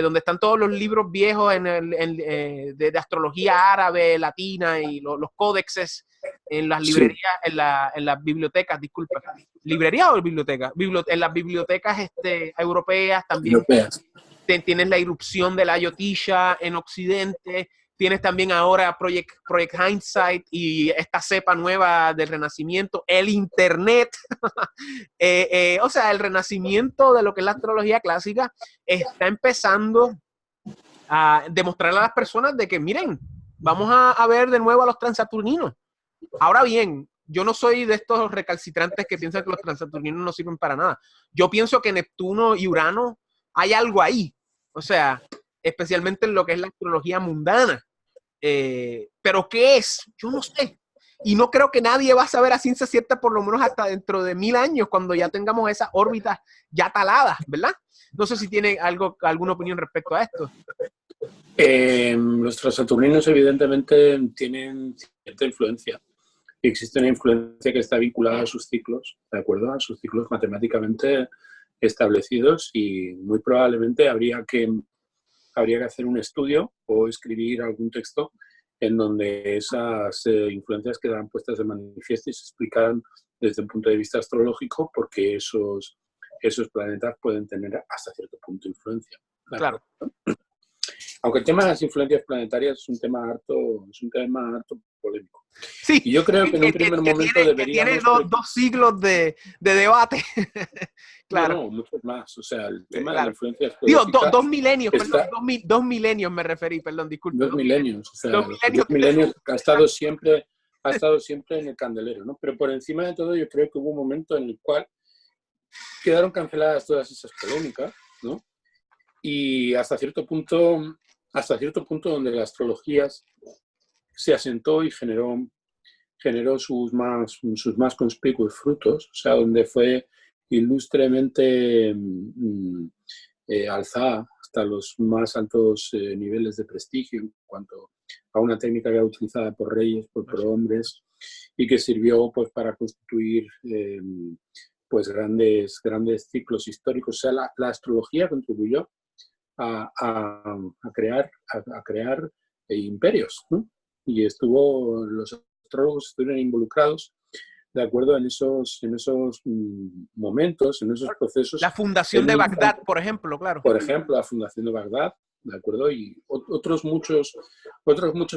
[SPEAKER 1] donde están todos los libros viejos de astrología árabe, latina y los códexes en las librerías, sí. en las bibliotecas, disculpa. ¿Librerías o bibliotecas? En las bibliotecas europeas también. Europeas. Tienes la irrupción de la Yotisha en Occidente, tienes también ahora Project Hindsight y esta cepa nueva del Renacimiento, el Internet. O sea, el renacimiento de lo que es la astrología clásica está empezando a demostrarle a las personas de que, miren, vamos a ver de nuevo a los transaturninos. Ahora bien, yo no soy de estos recalcitrantes que piensan que los transaturninos no sirven para nada. Yo pienso que Neptuno y Urano hay algo ahí. O sea, especialmente en lo que es la astrología mundana. Pero ¿qué es? Yo no sé. Y no creo que nadie va a saber a ciencia cierta por lo menos hasta dentro de 1000 años, cuando ya tengamos esas órbitas ya taladas, ¿verdad? No sé si tiene alguna opinión respecto a esto.
[SPEAKER 2] Los transaturninos evidentemente tienen cierta influencia. Existe una influencia que está vinculada a sus ciclos, ¿de acuerdo? A sus ciclos matemáticamente establecidos, y muy probablemente habría que hacer un estudio o escribir algún texto en donde esas influencias quedaran puestas de manifiesto y se explicaran desde un punto de vista astrológico por qué esos planetas pueden tener hasta cierto punto influencia.
[SPEAKER 1] Claro.
[SPEAKER 2] Aunque el tema de las influencias planetarias es un tema harto polémico.
[SPEAKER 1] Sí,
[SPEAKER 2] y yo creo que en un primer momento deberíamos...
[SPEAKER 1] Tiene dos siglos de debate. Claro.
[SPEAKER 2] No, muchos más. O sea, el tema de la influencia
[SPEAKER 1] astrológica... Digo, 2 milenios, perdón, 2 milenios me referí, perdón, disculpe.
[SPEAKER 2] 2 milenios. O sea, 2 milenios ha estado siempre en el candelero, ¿no? Pero por encima de todo, yo creo que hubo un momento en el cual quedaron canceladas todas esas polémicas, ¿no? Y hasta cierto punto donde la astrología se asentó y generó sus más conspicuos frutos, o sea, donde fue ilustremente alzada hasta los más altos niveles de prestigio en cuanto a una técnica que era utilizada por reyes, por hombres, y que sirvió pues para constituir pues grandes ciclos históricos. O sea, la astrología contribuyó a crear imperios, ¿no? Y los astrólogos estuvieron involucrados, de acuerdo, en esos momentos, en esos procesos.
[SPEAKER 1] La fundación de Bagdad, por ejemplo, claro.
[SPEAKER 2] Por ejemplo, la fundación de Bagdad, de acuerdo, y otros muchos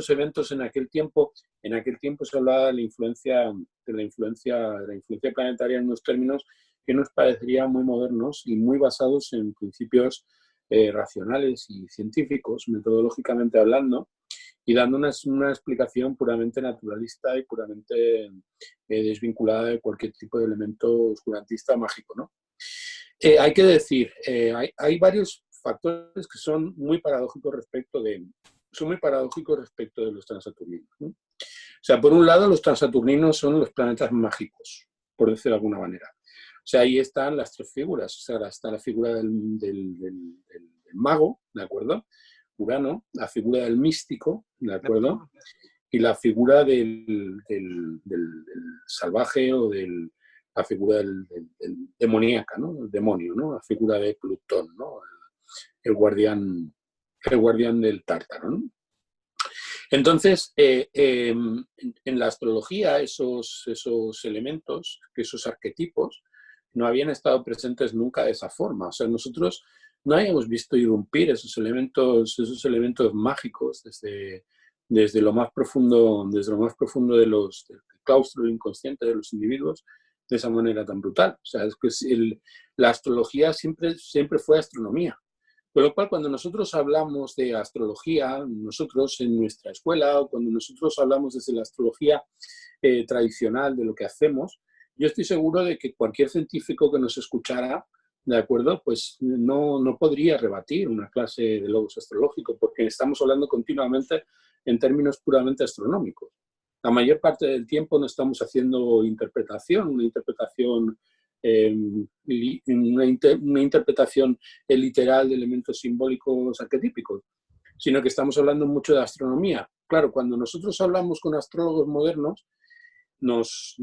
[SPEAKER 2] eventos en aquel tiempo. En aquel tiempo se hablaba de la influencia planetaria en unos términos que nos parecerían muy modernos y muy basados en principios racionales y científicos, metodológicamente hablando, y dando una explicación puramente naturalista y puramente desvinculada de cualquier tipo de elemento oscurantista o mágico, ¿no? Hay que decir, hay varios factores que son muy paradójicos respecto de los transaturninos, ¿no? O sea, por un lado, los transaturninos son los planetas mágicos, por decirlo de alguna manera. O sea, ahí están las tres figuras. O sea, está la figura del mago, ¿de acuerdo? Urano, la figura del místico, ¿de acuerdo? Y la figura del salvaje o la figura del demoníaca, ¿no? El demonio, ¿no? La figura de Plutón, ¿no? El guardián del Tártaro, ¿no? Entonces, en la astrología, esos elementos, esos arquetipos, no habían estado presentes nunca de esa forma. O sea, nosotros no habíamos visto irrumpir esos elementos mágicos desde lo más profundo del claustro inconsciente de los individuos, de esa manera tan brutal. O sea, es que la astrología siempre fue astronomía. Con lo cual, cuando nosotros hablamos de astrología, nosotros en nuestra escuela, o cuando nosotros hablamos desde la astrología tradicional de lo que hacemos, yo estoy seguro de que cualquier científico que nos escuchara, ¿de acuerdo?, pues no podría rebatir una clase de logos astrológico, porque estamos hablando continuamente en términos puramente astronómicos. La mayor parte del tiempo no estamos haciendo una interpretación literal de elementos simbólicos arquetípicos, sino que estamos hablando mucho de astronomía. Claro, cuando nosotros hablamos con astrólogos modernos, nos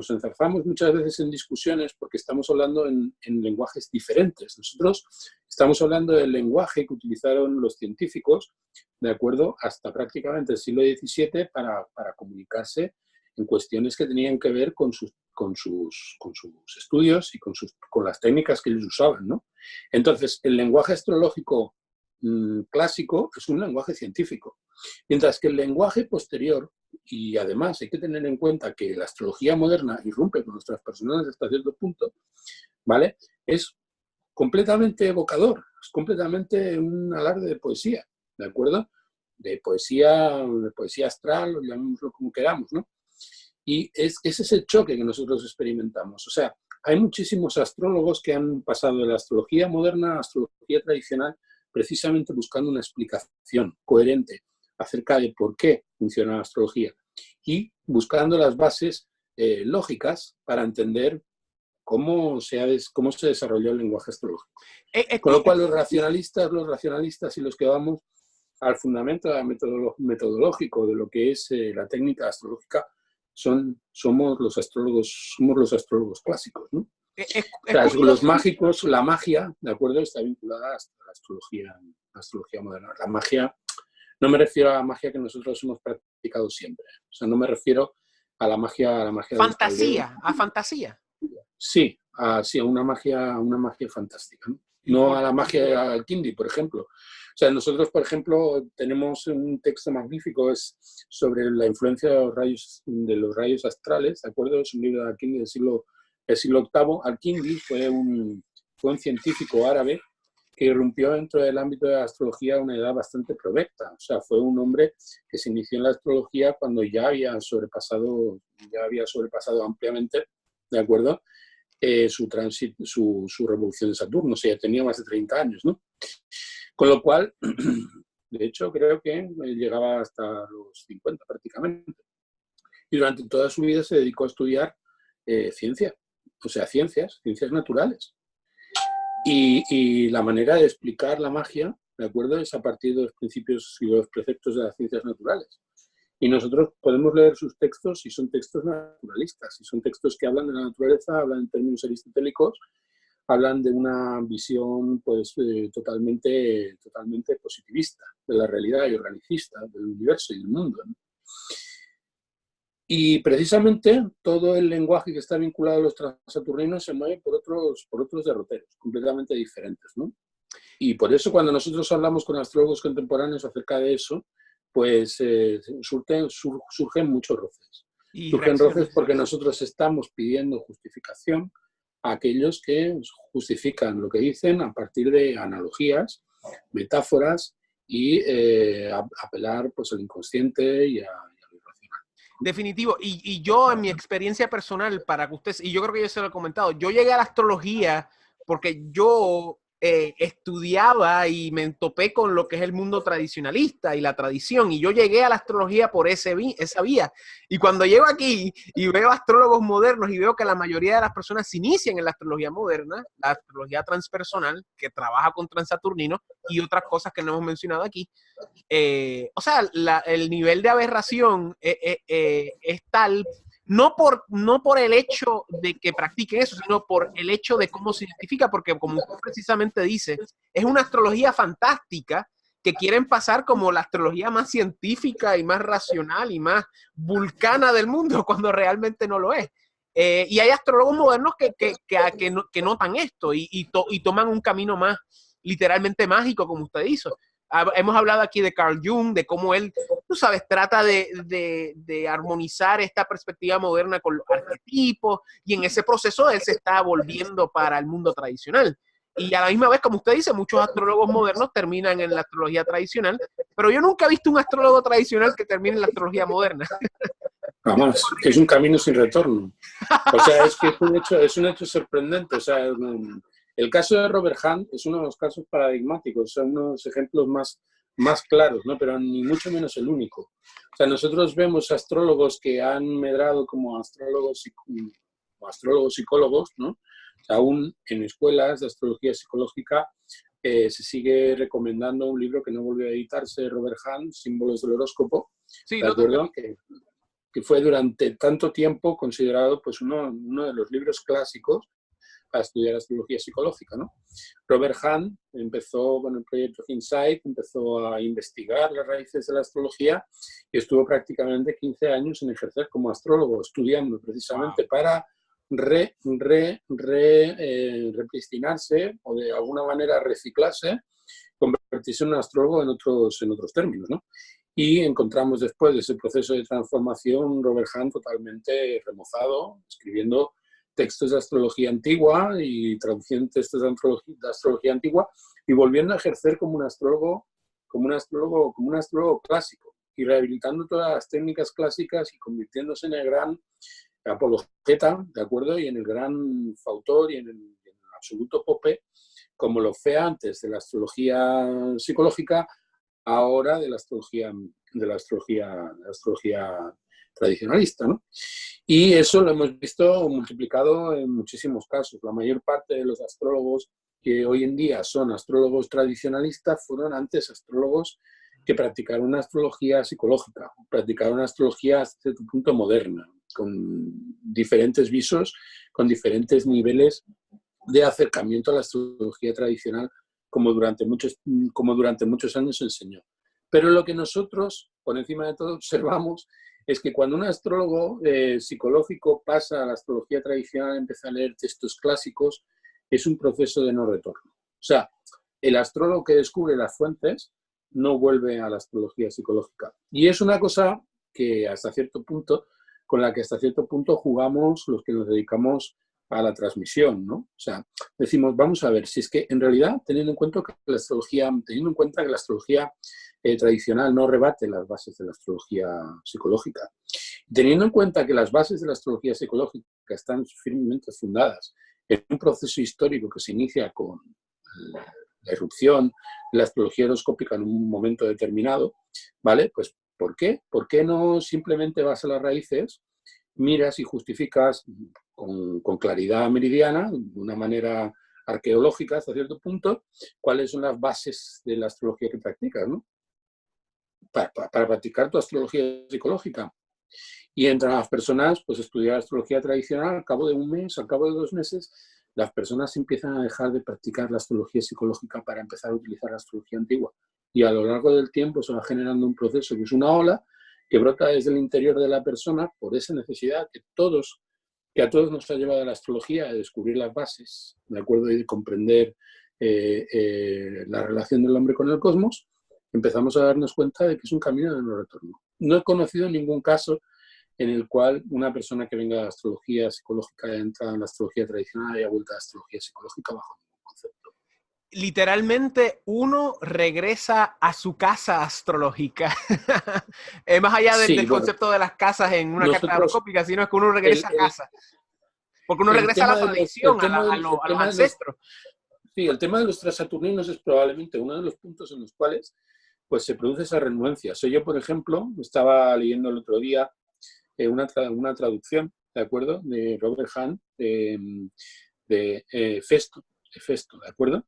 [SPEAKER 2] enzarzamos muchas veces en discusiones porque estamos hablando en lenguajes diferentes. Nosotros estamos hablando del lenguaje que utilizaron los científicos, ¿de acuerdo?, hasta prácticamente el siglo XVII para comunicarse en cuestiones que tenían que ver con sus estudios y con las técnicas que ellos usaban, ¿no? Entonces, el lenguaje astrológico clásico es un lenguaje científico, mientras que el lenguaje posterior, y además hay que tener en cuenta que la astrología moderna irrumpe con nuestras personas hasta cierto punto, ¿vale?, es completamente evocador, es completamente un alarde de poesía, ¿de acuerdo? De poesía astral, o llamémoslo como queramos, ¿no? Y es ese choque que nosotros experimentamos. O sea, hay muchísimos astrólogos que han pasado de la astrología moderna a la astrología tradicional precisamente buscando una explicación coherente acerca de por qué funciona la astrología y buscando las bases lógicas para entender cómo se desarrolló el lenguaje astrológico. Con lo cual los racionalistas y los que vamos al fundamento metodológico de lo que es la técnica astrológica somos los astrólogos clásicos, ¿no? O sea, los mágicos, la magia, ¿de acuerdo?, está vinculada a la astrología moderna. La magia, no me refiero a la magia que nosotros hemos practicado siempre. O sea, no me refiero a la magia
[SPEAKER 1] fantasía, a fantasía.
[SPEAKER 2] Sí, a una magia fantástica, ¿no? No a la magia al Kindi, por ejemplo. O sea, nosotros, por ejemplo, tenemos un texto magnífico es sobre la influencia de los rayos astrales, ¿de acuerdo? Es un libro de Al-Kindi del siglo VIII. Al-Kindi fue un científico árabe que irrumpió dentro del ámbito de la astrología a una edad bastante provecta. O sea, fue un hombre que se inició en la astrología cuando ya había sobrepasado ampliamente, ¿de acuerdo?, su revolución de Saturno. O sea, tenía más de 30 años, ¿no? Con lo cual, de hecho, creo que llegaba hasta los 50 prácticamente. Y durante toda su vida se dedicó a estudiar ciencia, o sea, ciencias naturales. Y la manera de explicar la magia, ¿de acuerdo?, es a partir de los principios y los preceptos de las ciencias naturales. Y nosotros podemos leer sus textos y son textos naturalistas, y son textos que hablan de la naturaleza, hablan en términos aristotélicos, hablan de una visión pues, totalmente positivista de la realidad y organicista del universo y del mundo, ¿no? Y precisamente todo el lenguaje que está vinculado a los transaturninos se mueve por otros derroteros completamente diferentes, ¿no? Y por eso cuando nosotros hablamos con astrólogos contemporáneos acerca de eso, pues surgen muchos roces. Surgen roces porque nosotros estamos pidiendo justificación a aquellos que justifican lo que dicen a partir de analogías, metáforas y apelar pues, al inconsciente y a lo irracional.
[SPEAKER 1] Definitivo. Y yo, en mi experiencia personal, para que ustedes, y yo creo que yo se lo he comentado, yo llegué a la astrología porque yo estudiaba y me topé con lo que es el mundo tradicionalista y la tradición, y yo llegué a la astrología por esa vía. Y cuando llego aquí y veo astrólogos modernos y veo que la mayoría de las personas se inician en la astrología moderna, la astrología transpersonal, que trabaja con transaturninos y otras cosas que no hemos mencionado aquí, o sea, el nivel de aberración es tal, no por el hecho de que practiquen eso, sino por el hecho de cómo se identifica, porque como usted precisamente dice, es una astrología fantástica que quieren pasar como la astrología más científica y más racional y más vulcana del mundo, cuando realmente no lo es. Y hay astrólogos modernos que notan esto y toman un camino más literalmente mágico, como usted hizo. Hemos hablado aquí de Carl Jung, de cómo él, tú sabes, trata de armonizar esta perspectiva moderna con los arquetipos, y en ese proceso él se está volviendo para el mundo tradicional. Y a la misma vez, como usted dice, muchos astrólogos modernos terminan en la astrología tradicional, pero yo nunca he visto un astrólogo tradicional que termine en la astrología moderna.
[SPEAKER 2] Jamás, es un camino sin retorno. O sea, es que es un hecho sorprendente. O sea, el caso de Robert Hunt es uno de los casos paradigmáticos, son unos ejemplos más claros, ¿no? Pero ni mucho menos el único. O sea, nosotros vemos astrólogos que han medrado como astrólogos psicólogos, ¿no? O sea, aún en escuelas de astrología psicológica se sigue recomendando un libro que no volvió a editarse de Robert Hunt, Símbolos del horóscopo,
[SPEAKER 1] Sí,
[SPEAKER 2] ¿de acuerdo? Que que fue durante tanto tiempo considerado pues, uno de los libros clásicos para estudiar astrología psicológica, ¿no? Robert Hahn empezó con el proyecto Insight, empezó a investigar las raíces de la astrología y estuvo prácticamente 15 años en ejercer como astrólogo, estudiando precisamente para repristinarse o de alguna manera reciclarse, convertirse en un astrólogo en otros términos, ¿no? Y encontramos después de ese proceso de transformación Robert Hahn totalmente remozado, escribiendo textos de astrología antigua y traduciendo textos de astrología antigua y volviendo a ejercer como un astrólogo clásico y rehabilitando todas las técnicas clásicas y convirtiéndose en el gran apologeta, ¿de acuerdo? Y en el gran fautor y en el absoluto pope, como lo fue antes de la astrología psicológica, ahora de la astrología tradicionalista, ¿no? Y eso lo hemos visto multiplicado en muchísimos casos. La mayor parte de los astrólogos que hoy en día son astrólogos tradicionalistas fueron antes astrólogos que practicaron una astrología psicológica, practicaron una astrología hasta cierto punto moderna, con diferentes visos, con diferentes niveles de acercamiento a la astrología tradicional, como durante muchos años se enseñó. Pero lo que nosotros, por encima de todo, observamos es que cuando un astrólogo psicológico pasa a la astrología tradicional, empieza a leer textos clásicos, es un proceso de no retorno. O sea, el astrólogo que descubre las fuentes no vuelve a la astrología psicológica. Y es una cosa que hasta cierto punto, con la que hasta cierto punto jugamos los que nos dedicamos a la transmisión, ¿no? O sea, decimos, vamos a ver, si es que en realidad, teniendo en cuenta que la astrología tradicional no rebate las bases de la astrología psicológica, teniendo en cuenta que las bases de la astrología psicológica están firmemente fundadas en un proceso histórico que se inicia con la irrupción de la astrología horoscópica en un momento determinado, ¿vale? Pues, ¿por qué? ¿Por qué no simplemente vas a las raíces, miras y justificas con claridad meridiana, de una manera arqueológica hasta cierto punto, cuáles son las bases de la astrología que practicas, ¿no? Para practicar tu astrología psicológica? Y entran las personas, pues estudiar astrología tradicional, al cabo de un mes, al cabo de 2 meses, las personas empiezan a dejar de practicar la astrología psicológica para empezar a utilizar la astrología antigua. Y a lo largo del tiempo se va generando un proceso que es una ola que brota desde el interior de la persona por esa necesidad que a todos nos ha llevado a la astrología a descubrir las bases, ¿de acuerdo? Y de comprender la relación del hombre con el cosmos. Empezamos a darnos cuenta de que es un camino de no retorno. No he conocido ningún caso en el cual una persona que venga de la astrología psicológica haya entrado en la astrología tradicional y haya vuelto a la astrología psicológica bajo ningún concepto.
[SPEAKER 1] Literalmente uno regresa a su casa astrológica. Más allá del concepto de las casas en una carta horoscópica, sino es que uno regresa a casa. Porque uno regresa a la tradición, a los ancestros.
[SPEAKER 2] Sí, el tema de los transaturninos es probablemente uno de los puntos en los cuales pues, se produce esa renuencia. Yo, por ejemplo, estaba leyendo el otro día una traducción, ¿de acuerdo?, de Robert Hahn, de Festo, ¿de acuerdo?,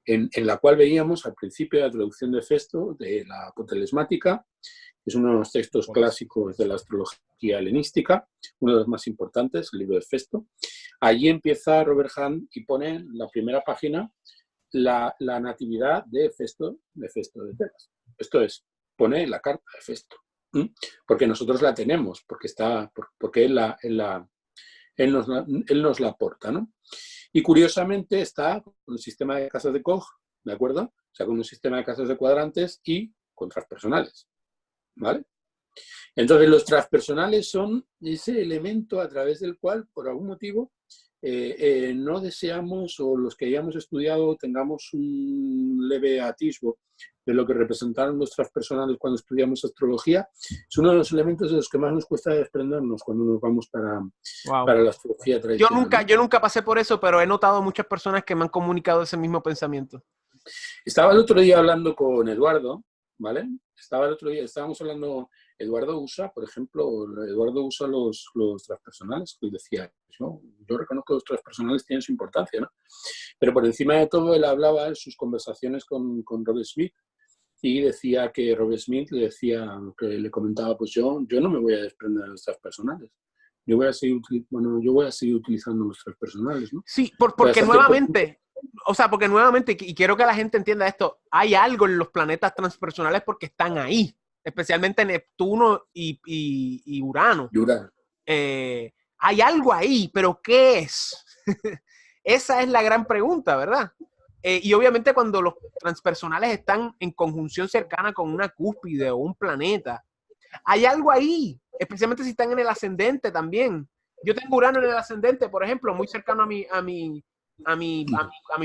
[SPEAKER 2] en la cual veíamos al principio de la traducción de Festo, de la apotelesmática, que es uno de los textos clásicos de la astrología helenística, uno de los más importantes, el libro de Festo. Allí empieza Robert Hahn y pone en la primera página la natividad de Festo de Tebas. Esto es, pone la carta de Festo. Porque nosotros la tenemos, porque él nos la aporta, ¿no? Y curiosamente está con el sistema de casas de Koch, ¿de acuerdo? O sea, con un sistema de casas de cuadrantes y con transpersonales, ¿vale? Entonces, los transpersonales son ese elemento a través del cual, por algún motivo, no deseamos, o los que hayamos estudiado tengamos un leve atisbo de lo que representaron los transpersonales cuando estudiamos astrología. Es uno de los elementos de los que más nos cuesta desprendernos cuando nos vamos para la astrología tradicional.
[SPEAKER 1] Yo nunca pasé por eso, pero he notado muchas personas que me han comunicado ese mismo pensamiento.
[SPEAKER 2] Estaba el otro día hablando con Eduardo, ¿vale? Estábamos hablando, Eduardo usa, por ejemplo, los transpersonales, y decía, yo reconozco que los transpersonales tienen su importancia, ¿no? Pero por encima de todo, él hablaba en sus conversaciones con Robert Smith, y decía que Robert Smith le decía, que le comentaba, pues yo no me voy a desprender de los transpersonales. Yo voy a seguir utilizando los transpersonales, ¿no?
[SPEAKER 1] Sí,
[SPEAKER 2] Pero
[SPEAKER 1] porque
[SPEAKER 2] hasta cierto punto,
[SPEAKER 1] nuevamente, y quiero que la gente entienda esto, hay algo en los planetas transpersonales porque están ahí, especialmente Neptuno y Urano.
[SPEAKER 2] Yura,
[SPEAKER 1] Hay algo ahí, pero ¿qué es? Esa es la gran pregunta, ¿verdad? Y obviamente cuando los transpersonales están en conjunción cercana con una cúspide o un planeta, hay algo ahí, especialmente si están en el ascendente también. Yo tengo Urano en el ascendente, por ejemplo, muy cercano a mi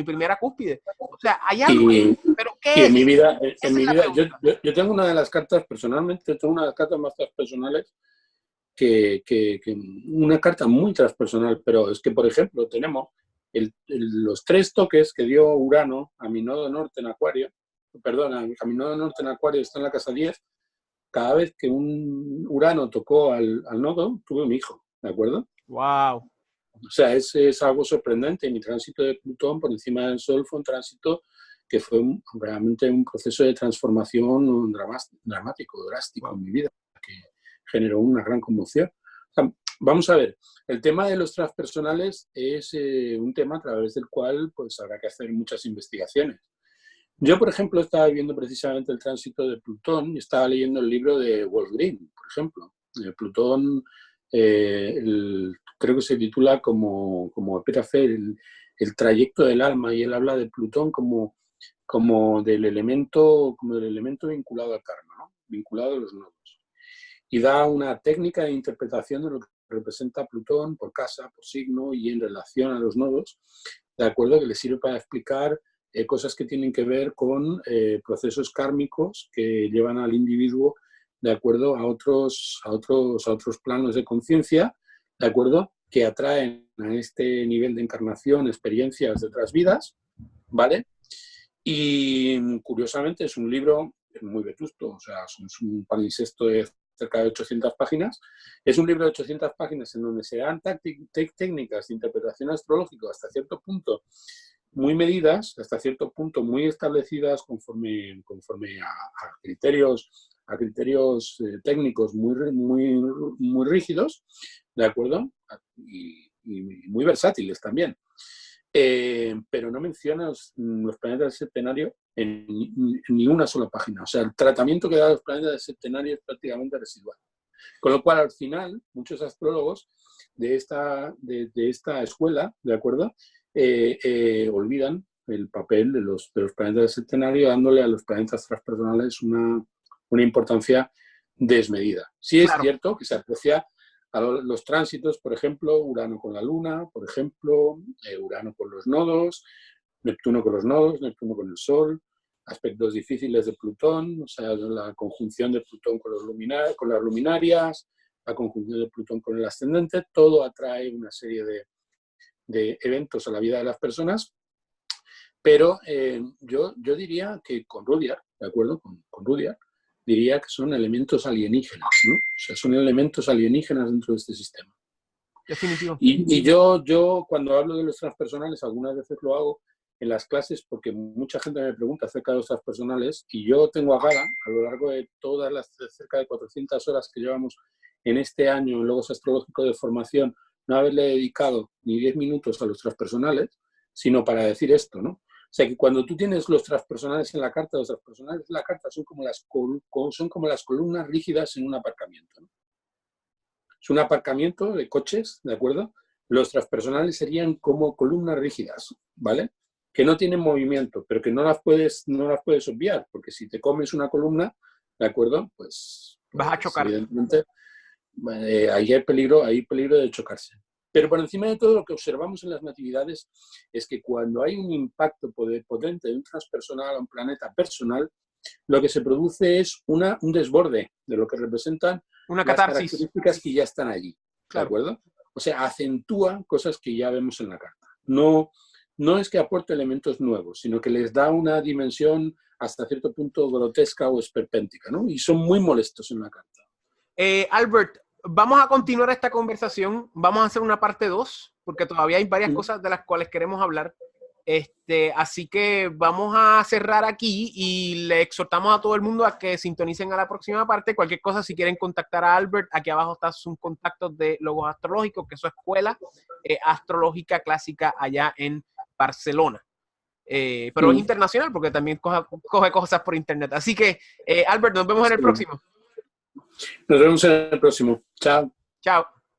[SPEAKER 1] primera cúspide. O sea, hay algo ahí,
[SPEAKER 2] y,
[SPEAKER 1] pero
[SPEAKER 2] y
[SPEAKER 1] ¿qué
[SPEAKER 2] en mi
[SPEAKER 1] es?
[SPEAKER 2] vida,
[SPEAKER 1] Esa es la pregunta.
[SPEAKER 2] yo tengo una de las cartas, personalmente, tengo una de las cartas más transpersonales que una carta muy transpersonal, pero es que, por ejemplo, tenemos los 3 toques que dio Urano a mi nodo norte en Acuario, perdón, a mi nodo norte en Acuario está en la casa 10. Cada vez que un Urano tocó al nodo, tuve un hijo, ¿de acuerdo?
[SPEAKER 1] Wow.
[SPEAKER 2] O sea, es algo sorprendente. Mi tránsito de Plutón por encima del Sol fue un tránsito que fue realmente un proceso de transformación dramático, drástico
[SPEAKER 1] Wow.
[SPEAKER 2] en mi vida, que generó una gran conmoción. O sea, vamos a ver, el tema de los transpersonales es un tema a través del cual pues, habrá que hacer muchas investigaciones. Yo, por ejemplo, estaba viendo precisamente el tránsito de Plutón y estaba leyendo el libro de Wolf Green, por ejemplo. Plutón, creo que se titula como Epitafio, el trayecto del alma, y él habla de Plutón como del elemento vinculado al karma, ¿no? Vinculado a los nodos. Y da una técnica de interpretación de lo que representa Plutón por casa, por signo y en relación a los nodos, de acuerdo, que le sirve para explicar cosas que tienen que ver con procesos kármicos que llevan al individuo de acuerdo a otros planos de conciencia, de acuerdo, que atraen a este nivel de encarnación experiencias de otras vidas, ¿vale? Y curiosamente es un libro muy vetusto, o sea, es un palimpsesto de cerca de 800 páginas. Es un libro de 800 páginas en donde se dan técnicas de interpretación astrológica hasta cierto punto muy medidas, hasta cierto punto muy establecidas conforme a criterios técnicos muy rígidos, ¿de acuerdo? Y muy versátiles también. Pero no menciona los planetas del septenario en ni una sola página. O sea, el tratamiento que da a los planetas del septenario es prácticamente residual. Con lo cual, al final, muchos astrólogos de esta escuela, ¿de acuerdo? Olvidan el papel de los planetas del septenario, dándole a los planetas transpersonales una importancia desmedida. Sí es
[SPEAKER 1] Claro.
[SPEAKER 2] cierto que se aprecia a los tránsitos, por ejemplo, Urano con la Luna, por ejemplo, Urano con los nodos, Neptuno con los nodos, Neptuno con el Sol, aspectos difíciles de Plutón, o sea, la conjunción de Plutón con las luminarias, la conjunción de Plutón con el ascendente, todo atrae una serie de eventos a la vida de las personas, pero yo diría que con Rudyard, ¿de acuerdo? Con Rudyard, diría que son elementos alienígenas, ¿no? O sea, son elementos alienígenas dentro de este sistema.
[SPEAKER 1] Definitivo.
[SPEAKER 2] Y yo cuando hablo de los transpersonales, algunas veces lo hago en las clases porque mucha gente me pregunta acerca de los transpersonales y yo tengo a gala, a lo largo de todas las cerca de 400 horas que llevamos en este año en Logos Astrológico de formación, no haberle dedicado ni 10 minutos a los transpersonales, sino para decir esto, ¿no? O sea, que cuando tú tienes los transpersonales en la carta, los transpersonales en la carta son como las columnas rígidas en un aparcamiento, ¿no? Es un aparcamiento de coches, ¿de acuerdo? Los transpersonales serían como columnas rígidas, ¿vale? Que no tienen movimiento, pero que no las puedes obviar, porque si te comes una columna, ¿de acuerdo? Pues
[SPEAKER 1] Vas a chocar.
[SPEAKER 2] evidentemente ahí hay peligro de chocarse. Pero por encima de todo, lo que observamos en las natividades es que cuando hay un impacto potente de un transpersonal a un planeta personal, lo que se produce es un desborde de lo que representan
[SPEAKER 1] Una
[SPEAKER 2] las
[SPEAKER 1] catarsis.
[SPEAKER 2] características que ya están allí, ¿de
[SPEAKER 1] Claro.
[SPEAKER 2] acuerdo? O sea, acentúa cosas que ya vemos en la carta. No es que aporte elementos nuevos, sino que les da una dimensión hasta cierto punto grotesca o esperpéntica, ¿no? Y son muy molestos en la carta.
[SPEAKER 1] Albert, vamos a continuar esta conversación. Vamos a hacer una parte 2, porque todavía hay varias cosas de las cuales queremos hablar. Así que vamos a cerrar aquí y le exhortamos a todo el mundo a que sintonicen a la próxima parte. Cualquier cosa, si quieren contactar a Albert, aquí abajo está sus contactos de Logos Astrológicos, que es su escuela astrológica clásica allá en Barcelona. Pero es internacional porque también coge cosas por internet. Así que, Albert, nos vemos en el próximo.
[SPEAKER 2] Nos vemos en el próximo. Chao.
[SPEAKER 1] Chao.